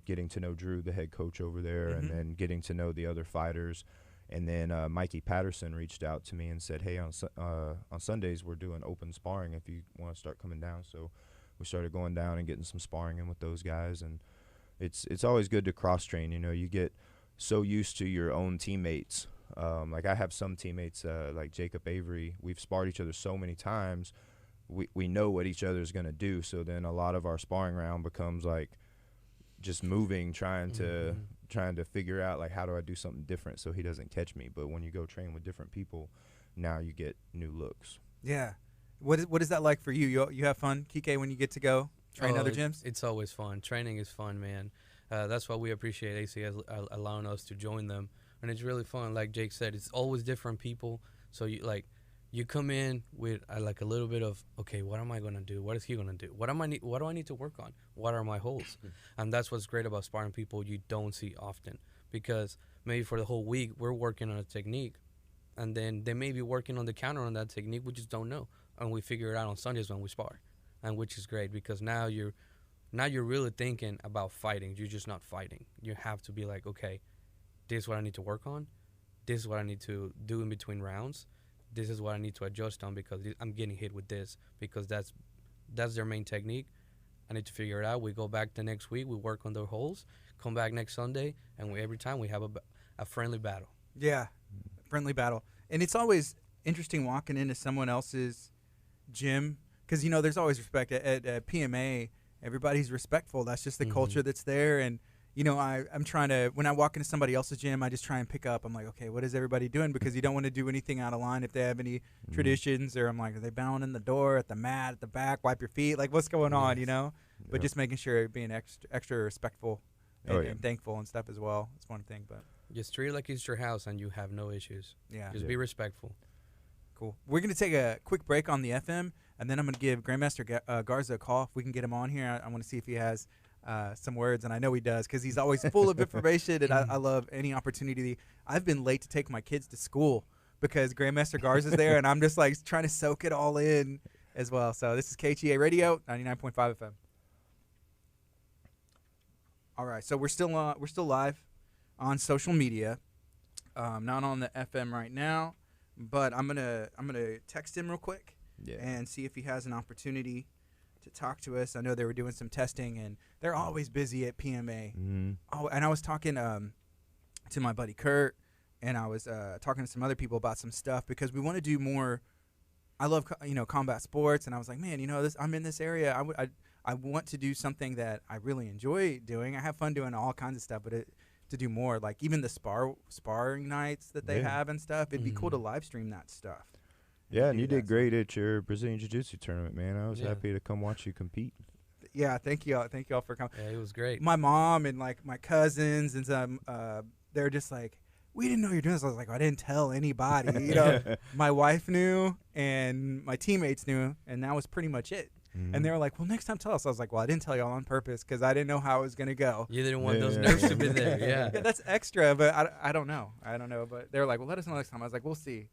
getting to know Drew, the head coach over there, and then getting to know the other fighters. And then Mikey Patterson reached out to me and said, hey, on Sundays we're doing open sparring if you want to start coming down. So we started going down and getting some sparring in with those guys, and it's always good to cross train. You get so used to your own teammates. Like, I have some teammates like Jacob Avery. We've sparred each other so many times. We know what each other's going to do. So then a lot of our sparring round becomes like just moving, trying to figure out, like, how do I do something different so he doesn't catch me. But when you go train with different people, now you get new looks. Yeah. What is that like for you? You have fun, Kike, when you get to go train other gyms? It's always fun. Training is fun, man. That's why we appreciate ACS allowing us to join them, and it's really fun. Like Jake said, it's always different people. So you come in with like a little bit of, okay, what am I gonna do? What is he gonna do? What do I need to work on? What are my holes? And that's what's great about sparring people you don't see often, because maybe for the whole week we're working on a technique, and then they may be working on the counter on that technique. We just don't know, and we figure it out on Sundays when we spar. And which is great, because now you're really thinking about fighting. You're just not fighting. You have to be like, okay, this is what I need to work on. This is what I need to do in between rounds. This is what I need to adjust on, because I'm getting hit with this, because that's their main technique. I need to figure it out. We go back the next week. We work on their holes. Come back next Sunday, and every time we have a friendly battle. Yeah, friendly battle. And it's always interesting walking into someone else's gym, because, there's always respect. At PMA, everybody's respectful. That's just the culture that's there. And, I'm trying to, when I walk into somebody else's gym, I just try and pick up. I'm like, okay, what is everybody doing? Because you don't want to do anything out of line if they have any traditions. Or I'm like, are they bowing in the door, at the mat, at the back, wipe your feet? Like, what's going on, But just making sure being extra respectful and thankful and stuff as well. It's one thing. But just treat it like it's your house and you have no issues. Yeah. Just be respectful. Cool. We're going to take a quick break on the FM, and then I'm going to give Grandmaster Garza a call. If we can get him on here, I want to see if he has some words, and I know he does, because he's always full of information, and I love any opportunity. I've been late to take my kids to school because Grandmaster Garza's there, and I'm just like trying to soak it all in as well. So this is KHEA Radio, 99.5 FM. All right, so we're still live on social media, not on the FM right now. But I'm gonna text him real quick and see if he has an opportunity to talk to us. I know they were doing some testing, and they're always busy at PMA. Oh, and I was talking to my buddy Kurt, and I was talking to some other people about some stuff, because we want to do more I love combat sports, and I was like, man, I'm in this area. I want to do something that I really enjoy doing. I have fun doing all kinds of stuff, but to do more, like even the sparring nights that they have and stuff, it'd be cool to live stream that stuff. Yeah, and you did great at your Brazilian Jiu-Jitsu tournament, man. I was happy to come watch you compete. Yeah, thank you all for coming. Yeah, it was great. My mom and like my cousins and some, they're just like, we didn't know you were doing this. I was like, I didn't tell anybody. My wife knew and my teammates knew, and that was pretty much it. And they were like, well, next time tell us. I was like, well, I didn't tell y'all on purpose because I didn't know how it was going to go. You didn't want those nerves to be there. Yeah, that's extra, but I don't know. But they were like, well, let us know next time. I was like, we'll see.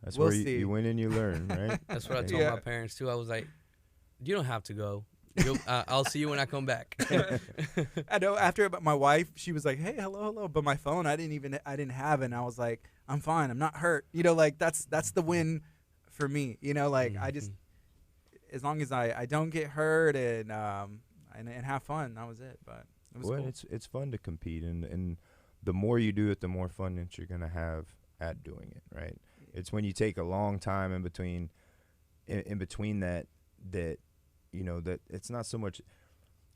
That's where you win and you learn, right? That's what I told my parents, too. I was like, you don't have to go. I'll see you when I come back. I know after my wife, she was like, hey, hello. But my phone, I didn't have it. And I was like, I'm fine. I'm not hurt. Like that's the win for me. I just, as long as I don't get hurt and have fun, that was it. But it was cool. It's fun to compete, and the more you do it, the more fun that you're gonna have at doing it, right? It's when you take a long time in between that that it's not so much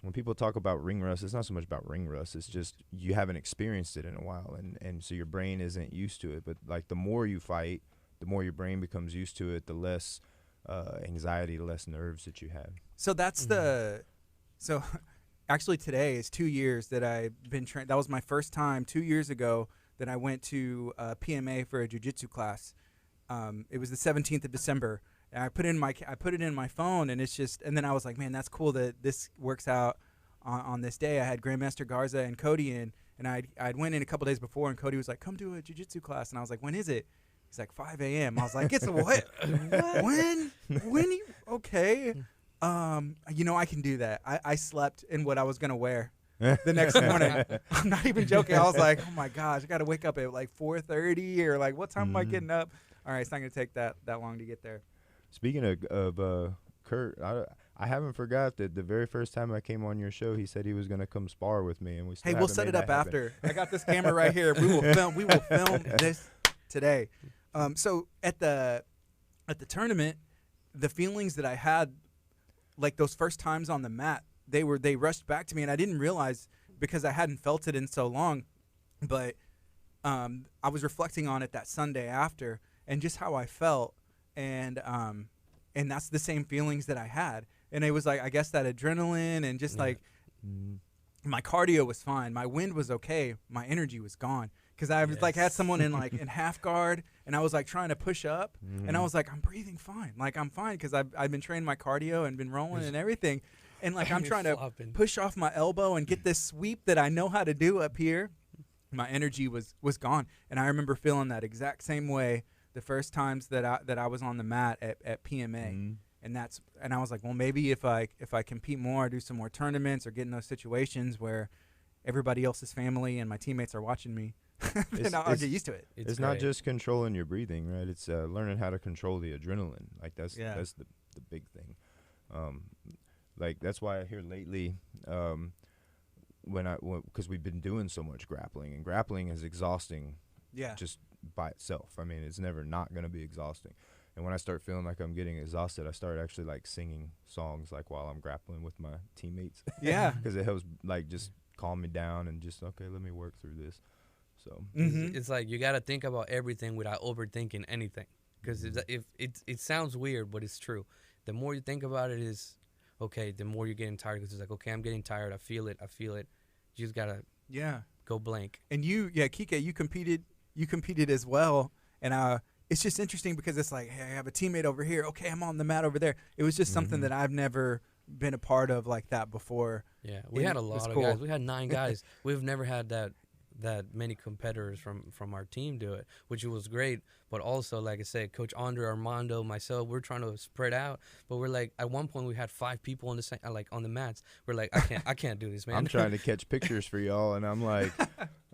when people talk about ring rust. It's not so much about ring rust. It's just you haven't experienced it in a while, and so your brain isn't used to it. But like the more you fight, the more your brain becomes used to it. The less anxiety, the less nerves that you have. So that's so actually today is 2 years that I've been trained. That was my first time 2 years ago that I went to PMA for a jiu-jitsu class. It was the 17th of December. And I put it in my phone, and it's just, and then I was like, man, that's cool that this works out on this day. I had Grandmaster Garza and Cody in, and I'd went in a couple days before, and Cody was like, come to a jiu-jitsu class, and I was like, when is it? He's like, 5 a.m. I was like, it's a what? When? Okay. I can do that. I slept in what I was going to wear the next morning. I'm not even joking. I was like, oh my gosh, I got to wake up at like 4:30 or like, what time am I getting up? All right, it's not going to take that long to get there. Speaking of Kurt, I haven't forgot that the very first time I came on your show, he said he was going to come spar with me, and we still we'll set it up after. I got this camera right here. We will film this today. So at the tournament, the feelings that I had, like those first times on the mat, they rushed back to me, and I didn't realize because I hadn't felt it in so long. But I was reflecting on it that Sunday after, and just how I felt, and that's the same feelings that I had, and it was like I guess that adrenaline and just like my cardio was fine, my wind was okay, my energy was gone. Because I was like had someone in half guard, and I was like trying to push up, and I was like, I'm breathing fine, like I'm fine because I've been training my cardio and been rolling and everything, and like I'm trying to push off my elbow and get this sweep that I know how to do up here. My energy was gone, and I remember feeling that exact same way the first times that I was on the mat at PMA, and I was like, well, maybe if I compete more, do some more tournaments, or get in those situations where everybody else's family and my teammates are watching me. Then I'll get used to it. It's not just controlling your breathing, right? It's learning how to control the adrenaline. Like that's the big thing. Like that's why I hear lately, because we've been doing so much grappling, and grappling is exhausting. Yeah. Just by itself. I mean, it's never not going to be exhausting. And when I start feeling like I'm getting exhausted, I start actually like singing songs like while I'm grappling with my teammates. Yeah. Because it helps like just calm me down and just, okay, let me work through this. So it's like you got to think about everything without overthinking anything, because it sounds weird, but it's true. The more you think about it, is okay, the more you're getting tired, because it's like, okay, I'm getting tired. I feel it. You just got to go blank. And KHEA, you competed as well, and it's just interesting because it's like, hey, I have a teammate over here. Okay, I'm on the mat over there. It was just something that I've never been a part of like that before. Yeah, we had a lot of guys. We had 9 guys. We've never had that many competitors from our team do it, which was great. But also, like I said, Coach Andre, Armando, myself, we're trying to spread out. But we're like, at one point we had 5 people on the mats. We're like, I can't do this, man. I'm trying to catch pictures for y'all, and I'm like,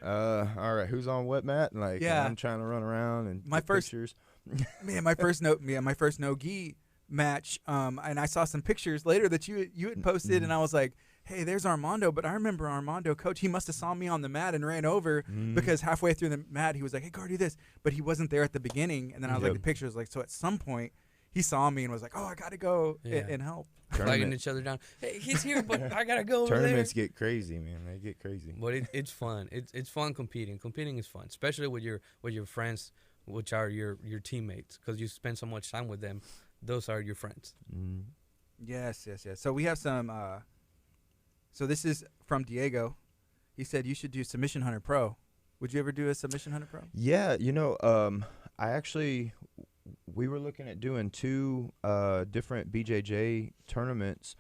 all right, who's on what mat? And like, I'm trying to run around and take pictures. my first no-gi match. And I saw some pictures later that you had posted, and I was like, hey, there's Armando. But I remember Armando, coach, he must have saw me on the mat and ran over because halfway through the mat, he was like, hey, Gar, do this. But he wasn't there at the beginning. And then I was like, the picture was like, so at some point he saw me and was like, "Oh, I gotta go Yeah. and help." Flagging each other down. Hey, he's here, but I gotta go over there. Tournaments get crazy, man. They get crazy. But it's fun. It's fun competing. Competing is fun, especially with your friends, which are your teammates, because you spend so much time with them. Those are your friends. Mm. Yes. So we have some. So this is from Diego. He said you should do Submission Hunter Pro. Would you ever do a Submission Hunter Pro? Yeah, we were looking at doing 2 different BJJ tournaments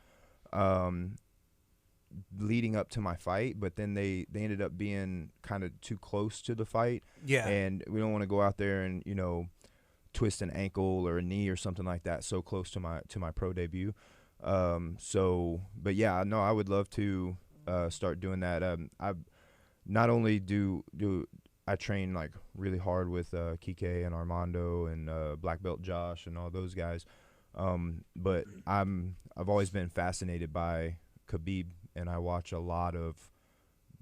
leading up to my fight, but then they ended up being kind of too close to the fight. Yeah. And we don't want to go out there and, twist an ankle or a knee or something like that so close to my pro debut. But yeah, no, I would love to start doing that. I not only do I train like really hard with KHEA and Armando and Black Belt Josh and all those guys, but I've always been fascinated by Khabib, and I watch a lot of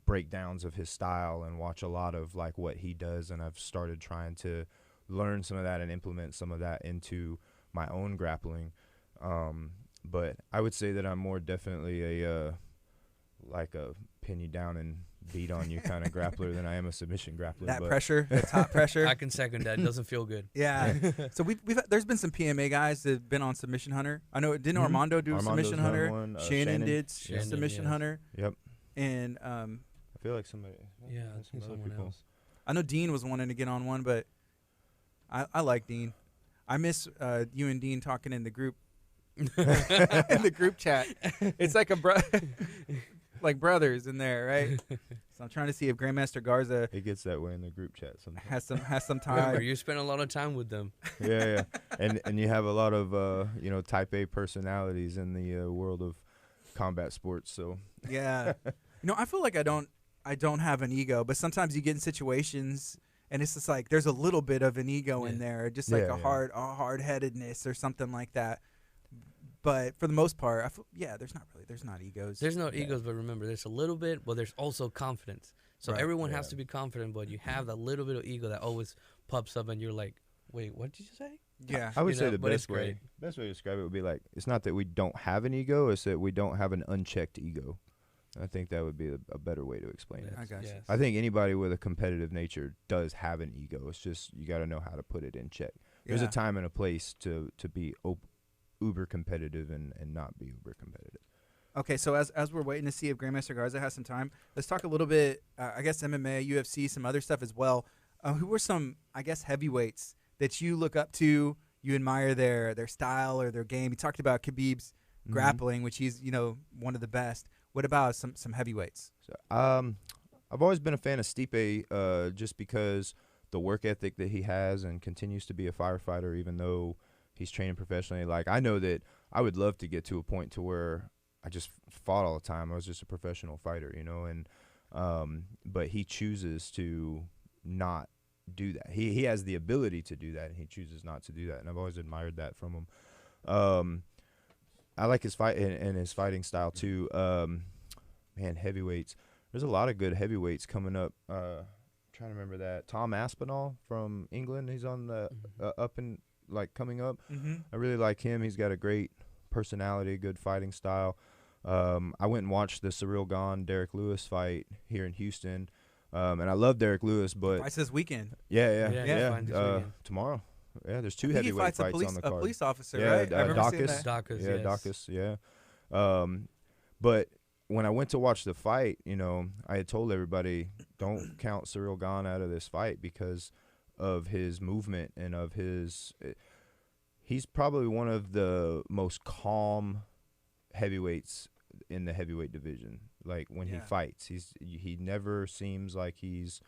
breakdowns of his style and watch a lot of like what he does, and I've started trying to learn some of that and implement some of that into my own grappling. But I would say that I'm more definitely a pin you down and beat on you kind of grappler than I am a submission grappler. That pressure, that top pressure. I can second that. It doesn't feel good. Yeah. So we've there's been some PMA guys that have been on Submission Hunter. I know didn't Armando do Armando's Submission done Hunter? one, Shannon did Shannon, Submission yes. Hunter. Yep. And I feel like somebody. Yeah, I some think other someone people. else. I know Dean was wanting to get on one, but I like Dean. I miss you and Dean talking in the group in the group chat. It's like like brothers in there, right? So I'm trying to see if Grandmaster Garza It gets that way in the group chat sometimes. has some Remember, time. you spend a lot of time with them. Yeah. And you have a lot of type A personalities in the world of combat sports. So Yeah. I feel like I don't have an ego, but sometimes you get in situations and it's just like there's a little bit of an ego in there, just like a hard-headedness or something like that. But for the most part, there's not egos. There's no egos, but remember, there's a little bit, but there's also confidence. So Right. everyone has to be confident, but you have that little bit of ego that always pops up, and you're like, "Wait, what did you say?" Yeah. I would say the but it's best way to describe it would be like, it's not that we don't have an ego, it's that we don't have an unchecked ego. I think that would be a better way to explain it. I got you. Yes. I think anybody with a competitive nature does have an ego. It's just you got to know how to put it in check. There's a time and a place to be uber competitive and not be uber competitive. Okay, so as we're waiting to see if Grandmaster Garza has some time, let's talk a little bit, I guess MMA, UFC, some other stuff as well. Who were some, I guess, heavyweights that you look up to, you admire their style or their game? You talked about Khabib's grappling, which he's, one of the best. What about some heavyweights? So, I've always been a fan of Stipe just because the work ethic that he has and continues to be a firefighter even though he's training professionally. Like, I know that I would love to get to a point to where I just fought all the time. I was just a professional fighter, and but he chooses to not do that. He has the ability to do that, and he chooses not to do that, and I've always admired that from him. I like his fight and his fighting style too. Man, heavyweights. There's a lot of good heavyweights coming up. Trying to remember that. Tom Aspinall from England. He's on the up and coming up. Mm-hmm. I really like him. He's got a great personality, good fighting style. I went and watched the Cyril Gane Derek Lewis fight here in Houston, and I love Derek Lewis, but Fights this weekend. yeah. Fight this weekend. Tomorrow. Yeah, there's 2 I think he heavyweight fights a fights on the card. A police officer, Yeah, right? I remember seeing Dacus. that. Dacus, Yeah, yes. Dacus, yeah. But when I went to watch the fight, I had told everybody, don't count Cyril Gane out of this fight because of his movement and of his he's probably one of the most calm heavyweights in the heavyweight division. Like, when he fights, he never seems like he's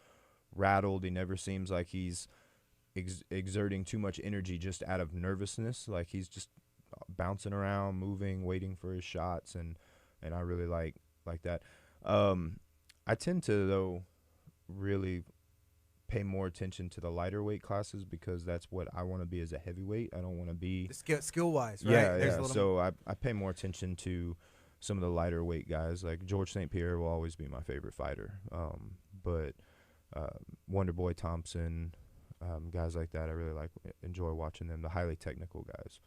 rattled. He never seems like he's exerting too much energy just out of nervousness. Like, he's just bouncing around, moving, waiting for his shots, and I really like that. I tend to, though, really pay more attention to the lighter weight classes because that's what I want to be as a heavyweight. I don't want to be Skill wise, right? Yeah. There's a little So I pay more attention to some of the lighter weight guys. Like George St. Pierre will always be my favorite fighter. But Wonder Boy Thompson, guys like that. I really enjoy watching them, the highly technical guys.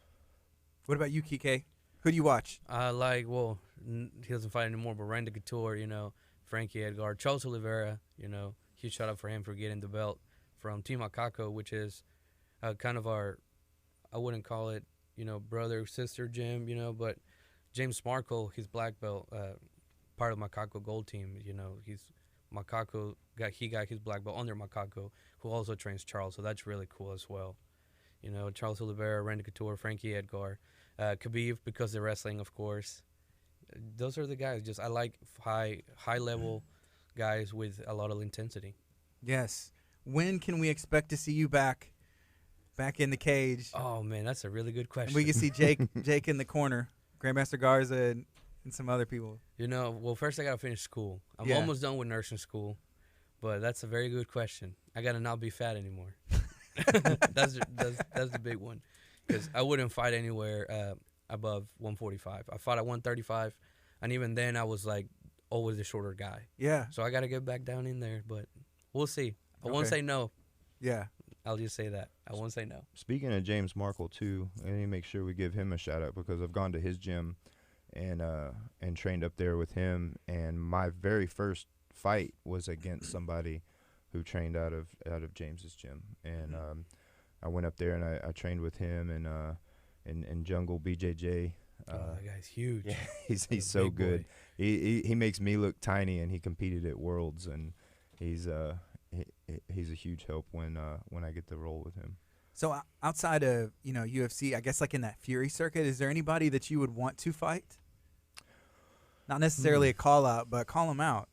What about you, Kike? Who do you watch? I like, well, he doesn't fight anymore, but Randy Couture, you know, Frankie Edgar, Charles Oliveira, you know, huge shout out for him for getting the belt from Team AKAKO, which is kind of our, I wouldn't call it, you know, brother, sister gym, you know, but James Markle, his black belt, part of Makako Gold Team, you know, he got his black belt under Makako, who also trains Charles, so that's really cool as well. You know, Charles Oliveira, Randy Couture, Frankie Edgar, Khabib, because they're wrestling, of course. Those are the guys. Just I like high level guys with a lot of intensity. Yes. When can we expect to see you back in the cage? Oh man, that's a really good question. And we can see Jake in the corner, Grandmaster Garza and some other people. You know, well, first I gotta finish school. I'm Yeah. almost done with nursing school, but that's a very good question. I gotta not be fat anymore. that's the big one, because I wouldn't fight anywhere above 145. I fought at 135, and even then I was like always the shorter guy. Yeah. So I gotta get back down in there, but we'll see. I won't Okay. say no. Yeah. I'll just say that. I won't say no. Speaking of James Markle too, I need to make sure we give him a shout out because I've gone to his gym and trained up there with him, and my very first fight was against somebody who trained out of James's gym, and I went up there and I trained with him and Jungle BJJ. That guy's huge. Yeah, he's He's a so big good. boy. He makes me look tiny, and he competed at Worlds, and he's a huge help when I get to roll with him. So outside of, you know, UFC, I guess like in that Fury circuit, is there anybody that you would want to fight? Not necessarily a call out, but call them out.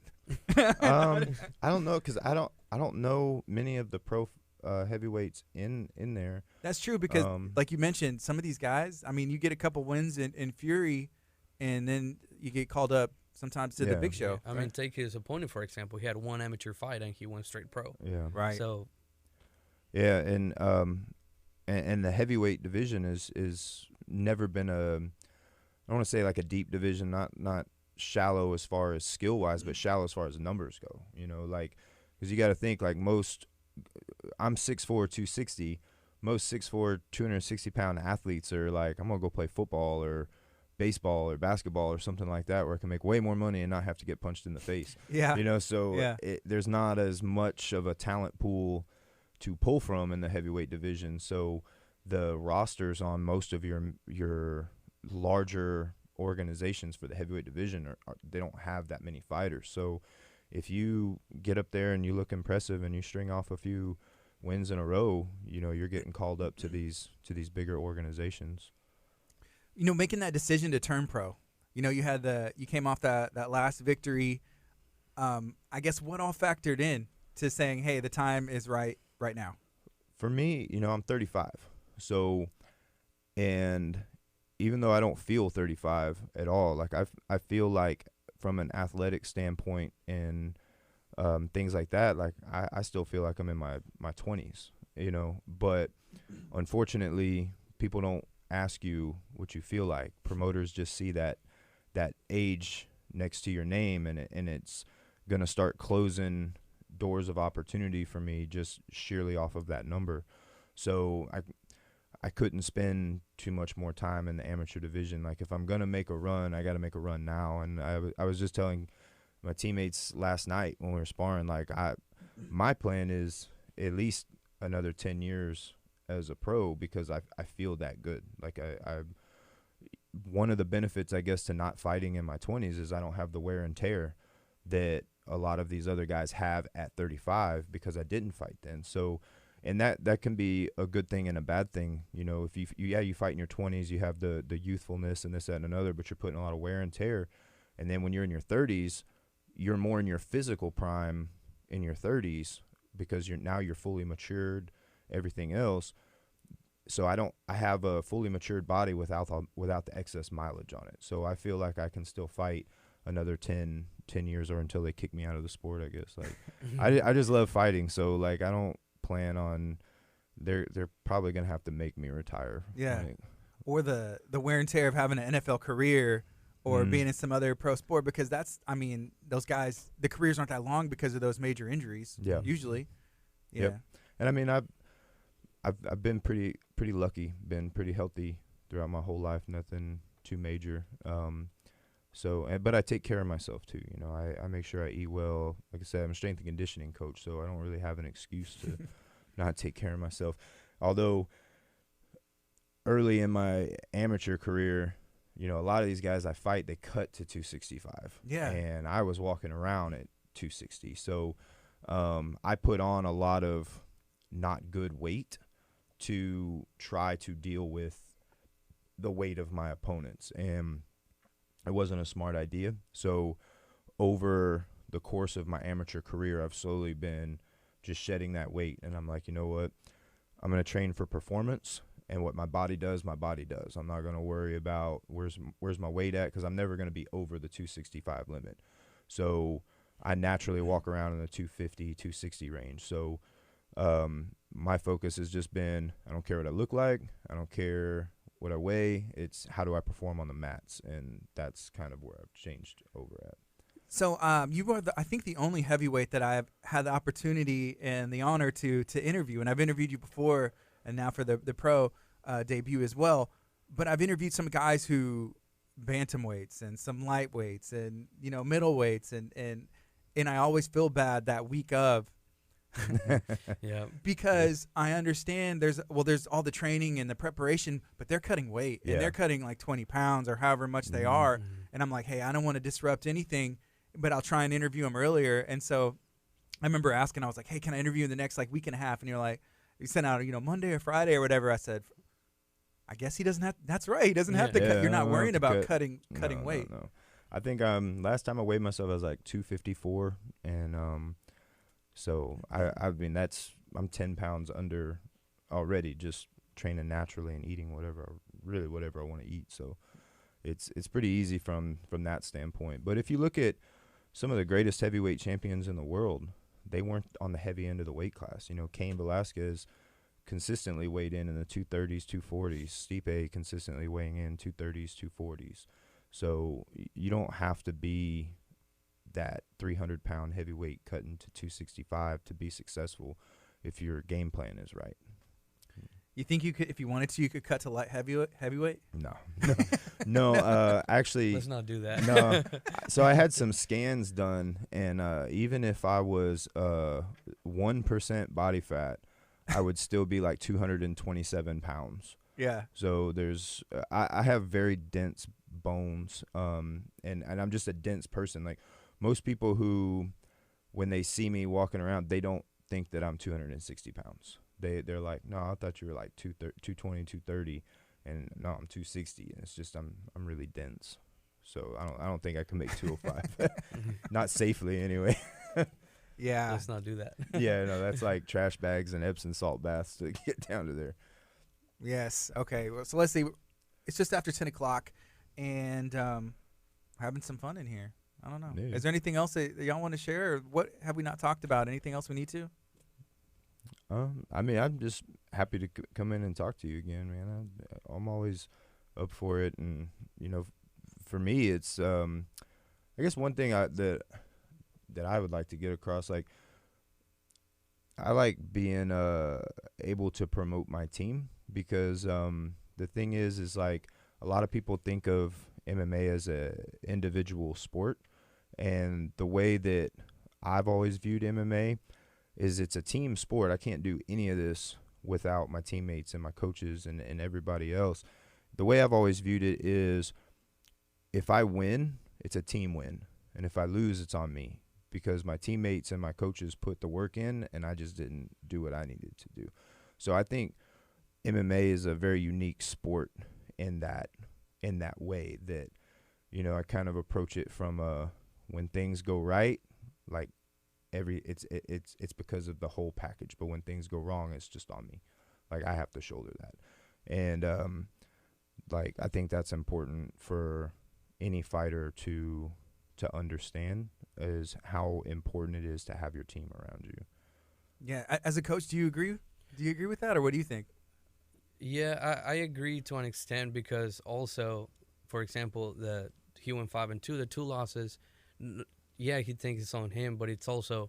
I don't know, because I don't know many of the pro heavyweights in there. That's true because, like you mentioned, some of these guys, I mean, you get a couple wins in Fury, and then you get called up sometimes to the Yeah. big show. I mean, take his opponent, for example. He had one amateur fight, and he went straight pro. Yeah. Right. So, Yeah, and the heavyweight division is never been I don't want to say like a deep division, not shallow as far as skill wise, but shallow as far as numbers go. You know, like, because you got to think like I'm 6'4", 260. Most 6'4", 260-pound athletes are like, I'm gonna go play football or baseball or basketball or something like that, where I can make way more money and not have to get punched in the face. Yeah. You know, so Yeah. there's not as much of a talent pool to pull from in the heavyweight division. So the rosters on most of your larger organizations for the heavyweight division they don't have that many fighters. So if you get up there and you look impressive and you string off a few wins in a row, you know, you're getting called up to these bigger organizations. You know, making that decision to turn pro. You know, you came off that last victory. I guess what all factored in to saying, hey, the time is right now? For me, you know, I'm 35. So, and even though I don't feel 35 at all, like I feel like from an athletic standpoint and things like that, like I still feel like I'm in my 20s, you know. But unfortunately, people don't ask you what you feel like. Promoters just see that age next to your name, and it's gonna start closing doors of opportunity for me just sheerly off of that number. So I couldn't spend too much more time in the amateur division. Like, if I'm gonna make a run, I got to make a run now. And I was just telling my teammates last night when we were sparring, like, my plan is at least another 10 years as a pro, because I feel that good. Like, I one of the benefits, I guess, to not fighting in my 20s is I don't have the wear and tear that a lot of these other guys have at 35, because I didn't fight then. So, and that can be a good thing and a bad thing. You know, if you fight in your 20s, you have the youthfulness and this, that, and another, but you're putting a lot of wear and tear. And then when you're in your 30s, you're more in your physical prime in your 30s, because you're fully matured, everything else. So I have a fully matured body without the excess mileage on it. So I feel like I can still fight another 10 years, or until they kick me out of the sport, I guess. Like, I just love fighting. So, like, I don't plan on, they're probably going to have to make me retire. Yeah. Like, Or the wear and tear of having an NFL career or Mhm. being in some other pro sport, because those guys, the careers aren't that long because of those major injuries. Yeah. Usually. Yeah. Yep. And I mean, I've been pretty lucky, been pretty healthy throughout my whole life, nothing too major. But I take care of myself too. You know, I make sure I eat well. Like I said, I'm a strength and conditioning coach, so I don't really have an excuse to not take care of myself. Although early in my amateur career, you know, a lot of these guys I fight, they cut to 265. Yeah. And I was walking around at 260. So I put on a lot of not good weight to try to deal with the weight of my opponents. And it wasn't a smart idea. So over the course of my amateur career, I've slowly been just shedding that weight. And I'm like, you know what? I'm going to train for performance. And what my body does, my body does. I'm not going to worry about where's my weight at, because I'm never going to be over the 265 limit. So I naturally walk around in the 250, 260 range. So my focus has just been, I don't care what I look like. I don't care what I weigh. It's how do I perform on the mats, and that's kind of where I've changed over at. So you are, I think, the only heavyweight that I've had the opportunity and the honor to interview, and I've interviewed you before, and now for the pro debut as well. But I've interviewed some guys who bantamweights and some lightweights and, you know, middleweights, and I always feel bad that week of. Yeah. Because I understand there's all the training and the preparation, but they're cutting weight and they're cutting like 20 pounds or however much they are. And I'm like, hey, I don't want to disrupt anything, but I'll try and interview them earlier. And so I remember asking, I was like, hey, can I interview in the next like week and a half? And you're like, you sent out, you know, Monday or Friday or whatever. I said, I guess he doesn't have, that's right. He doesn't have to cut. You're not worrying about cutting weight. No. I think last time I weighed myself, I was like 254. And so I mean, I'm 10 pounds under already, just training naturally and eating whatever I want to eat. So it's pretty easy from that standpoint. But if you look at some of the greatest heavyweight champions in the world, they weren't on the heavy end of the weight class. You know, Cain Velasquez consistently weighed in the 230s, 240s. Stipe consistently weighing in 230s, 240s. So you don't have to be that 300-pound heavyweight cutting to 265 to be successful if your game plan is right. You think you could, if you wanted to, you could cut to light heavyweight? No, actually. Let's not do that. No. So I had some scans done, and even if I was 1% body fat, I would still be like 227 pounds. Yeah. So I have very dense bones, and I'm just a dense person. Like most people who, when they see me walking around, they don't think that I'm 260 pounds. They're like, no, I thought you were like 220, 230, and no, I'm 260. And it's just I'm really dense, so I don't think I can make 205, not safely anyway. Yeah, let's not do that. Yeah, no, that's like trash bags and Epsom salt baths to get down to there. Yes. Okay. Well, so let's see. It's just after 10 o'clock, and having some fun in here. I don't know. Yeah. Is there anything else that y'all want to share, or what have we not talked about? Anything else we need to? I mean, I'm just happy to come in and talk to you again, man. I'm always up for it, and you know, for me, it's I guess one thing that I would like to get across, like I like being able to promote my team, because the thing is like a lot of people think of MMA as a individual sport, and the way that I've always viewed MMA is it's a team sport. I can't do any of this without my teammates and my coaches and everybody else. The way I've always viewed it is if I win, it's a team win. And if I lose, it's on me, because my teammates and my coaches put the work in and I just didn't do what I needed to do. So I think MMA is a very unique sport in that way that, you know, I kind of approach it from when things go right, like it's because of the whole package, but when things go wrong, it's just on me. Like I have to shoulder that. And like I think that's important for any fighter to understand, is how important it is to have your team around you. Yeah, as a coach, do you agree with that, or what do you think? Yeah, I agree to an extent, because also, for example, he went 5-2, the 2 losses. Yeah, he thinks it's on him, but it's also,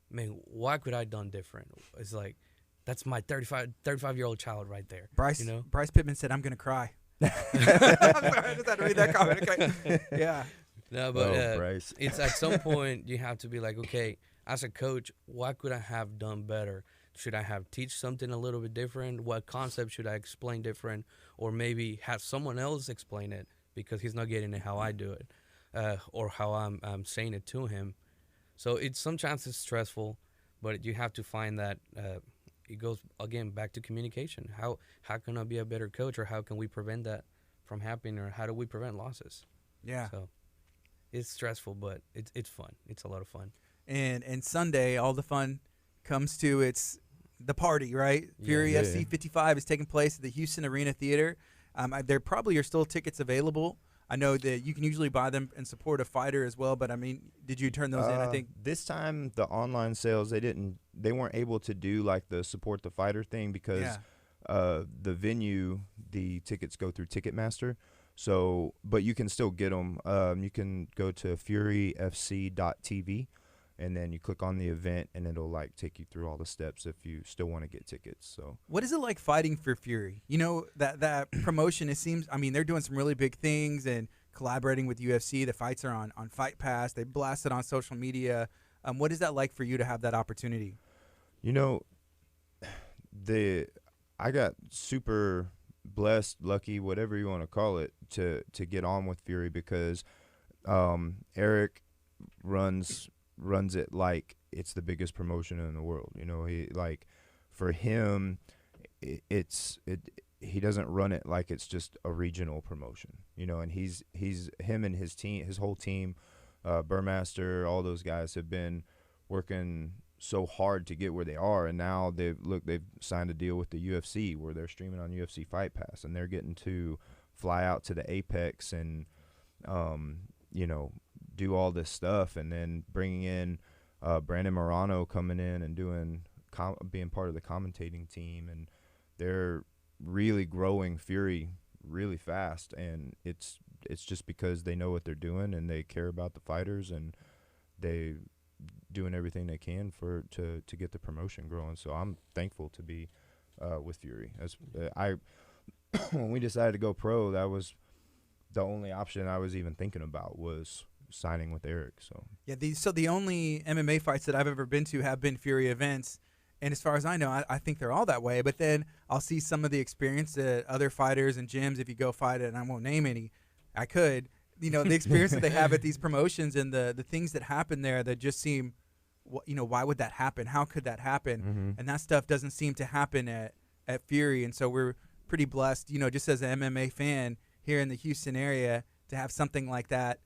man, what could I done different? It's like that's my 35-year-old child right there. Bryce, you know? Bryce Pittman said, "I'm gonna cry." I'm sorry, I just had to read that comment. Okay. Yeah. No, but Bryce. it's at some point you have to be like, okay, as a coach, what could I have done better? Should I have teach something a little bit different? What concept should I explain different? Or maybe have someone else explain it because he's not getting it how I do it, or how I'm saying it to him. So sometimes it's stressful, but you have to find that it goes again back to communication. How can I be a better coach, or how can we prevent that from happening, or how do we prevent losses? Yeah. So it's stressful, but it's fun. It's a lot of fun. And Sunday, all the fun comes to the party, right? Yeah. Fury Yeah. FC 55 is taking place at the Houston Arena Theater. There probably are still tickets available. I know that you can usually buy them and support a fighter as well, but I mean, did you turn those in? I think this time the online sales, they weren't able to do like the support the fighter thing because the venue, the tickets go through Ticketmaster. So, but you can still get them. You can go to furyfc.tv. And then you click on the event, and it'll like take you through all the steps if you still want to get tickets. So, what is it like fighting for Fury? You know, that promotion, it seems, I mean, they're doing some really big things and collaborating with UFC. The fights are on Fight Pass. They blast it on social media. What is that like for you to have that opportunity? you know, I got super blessed, lucky, whatever you want to call it, to get on with Fury because Eric runs it like it's the biggest promotion in the world. You know, for him, he doesn't run it like it's just a regional promotion. You know, and he's him and his team, his whole team, Burmaster, all those guys have been working so hard to get where they are, and now they've signed a deal with the UFC where they're streaming on UFC Fight Pass, and they're getting to fly out to the Apex and you know, do all this stuff, and then bringing in Brandon Morano coming in and being part of the commentating team, and they're really growing Fury really fast, and it's just because they know what they're doing and they care about the fighters, and they doing everything they can to get the promotion growing. So I'm thankful to be with Fury. When we decided to go pro, that was the only option I was even thinking about was signing with Eric. So yeah, the only MMA fights that I've ever been to have been Fury events, and as far as I know, I think they're all that way. But then I'll see some of the experience that other fighters and gyms, if you go fight it, and I won't name any, I could, you know, the experience that they have at these promotions and the things that happen there that just seem, you know, why would that happen? How could that happen? Mm-hmm. And that stuff doesn't seem to happen at Fury, and so we're pretty blessed, you know, just as an MMA fan here in the Houston area to have something like that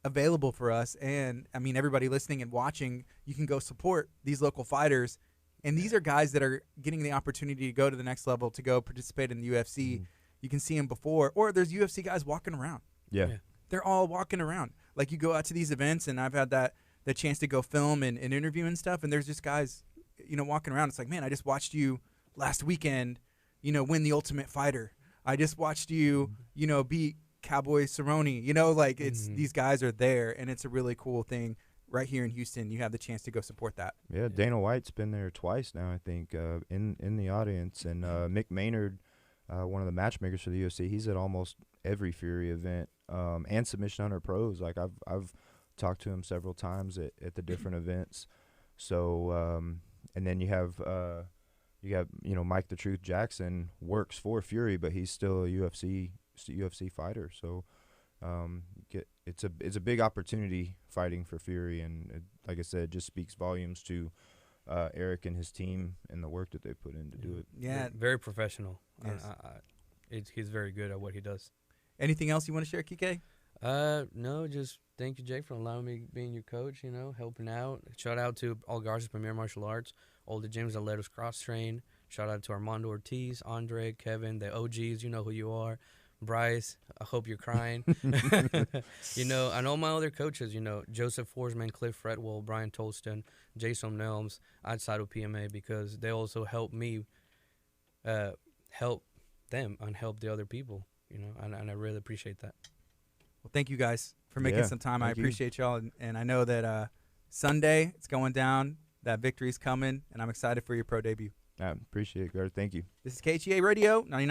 available for us. And I mean, everybody listening and watching, you can go support these local fighters, and these are guys that are getting the opportunity to go to the next level, to go participate in the UFC. Mm-hmm. You can see them before, or there's UFC guys walking around. yeah. They're all walking around. Like, you go out to these events, and I've had the chance to go film and interview and stuff, and there's just guys, you know, walking around. It's like, man, I just watched you last weekend, you know, win the Ultimate Fighter. I just watched you, you know, beat Cowboy Cerrone. You know, like, it's these guys are there, and it's a really cool thing. Right here in Houston, you have the chance to go support that. Yeah, Dana White's been there twice now, I think, in the audience. And Mick Maynard, one of the matchmakers for the UFC, he's at almost every Fury event, and Submission Hunter Pros. Like, I've talked to him several times at the different events. So, and then you have you know, Mike the Truth Jackson works for Fury, but he's still a UFC fighter. So, it's a big opportunity fighting for Fury, and like I said, it just speaks volumes to Eric and his team and the work that they put in to do it. Yeah. Very professional. Yes. He's very good at what he does. Anything else you want to share, Kike? No, just thank you, Jake, for allowing me being your coach, you know, helping out. Shout out to all Garza's Premier Martial Arts, all the gyms that let us cross-train. Shout out to Armando Ortiz, Andre, Kevin, the OGs, you know who you are. Bryce, I hope you're crying. You know, and all my other coaches, you know, Joseph Forsman, Cliff Fretwell, Brian Tolston, Jason Nelms, outside of PMA, because they also help me help them and help the other people, you know, and I really appreciate that. Well, thank you guys for making some time. I appreciate y'all, and I know that Sunday it's going down. That victory's coming, and I'm excited for your pro debut. I appreciate it, Garza. Thank you. This is KHEA Radio 99.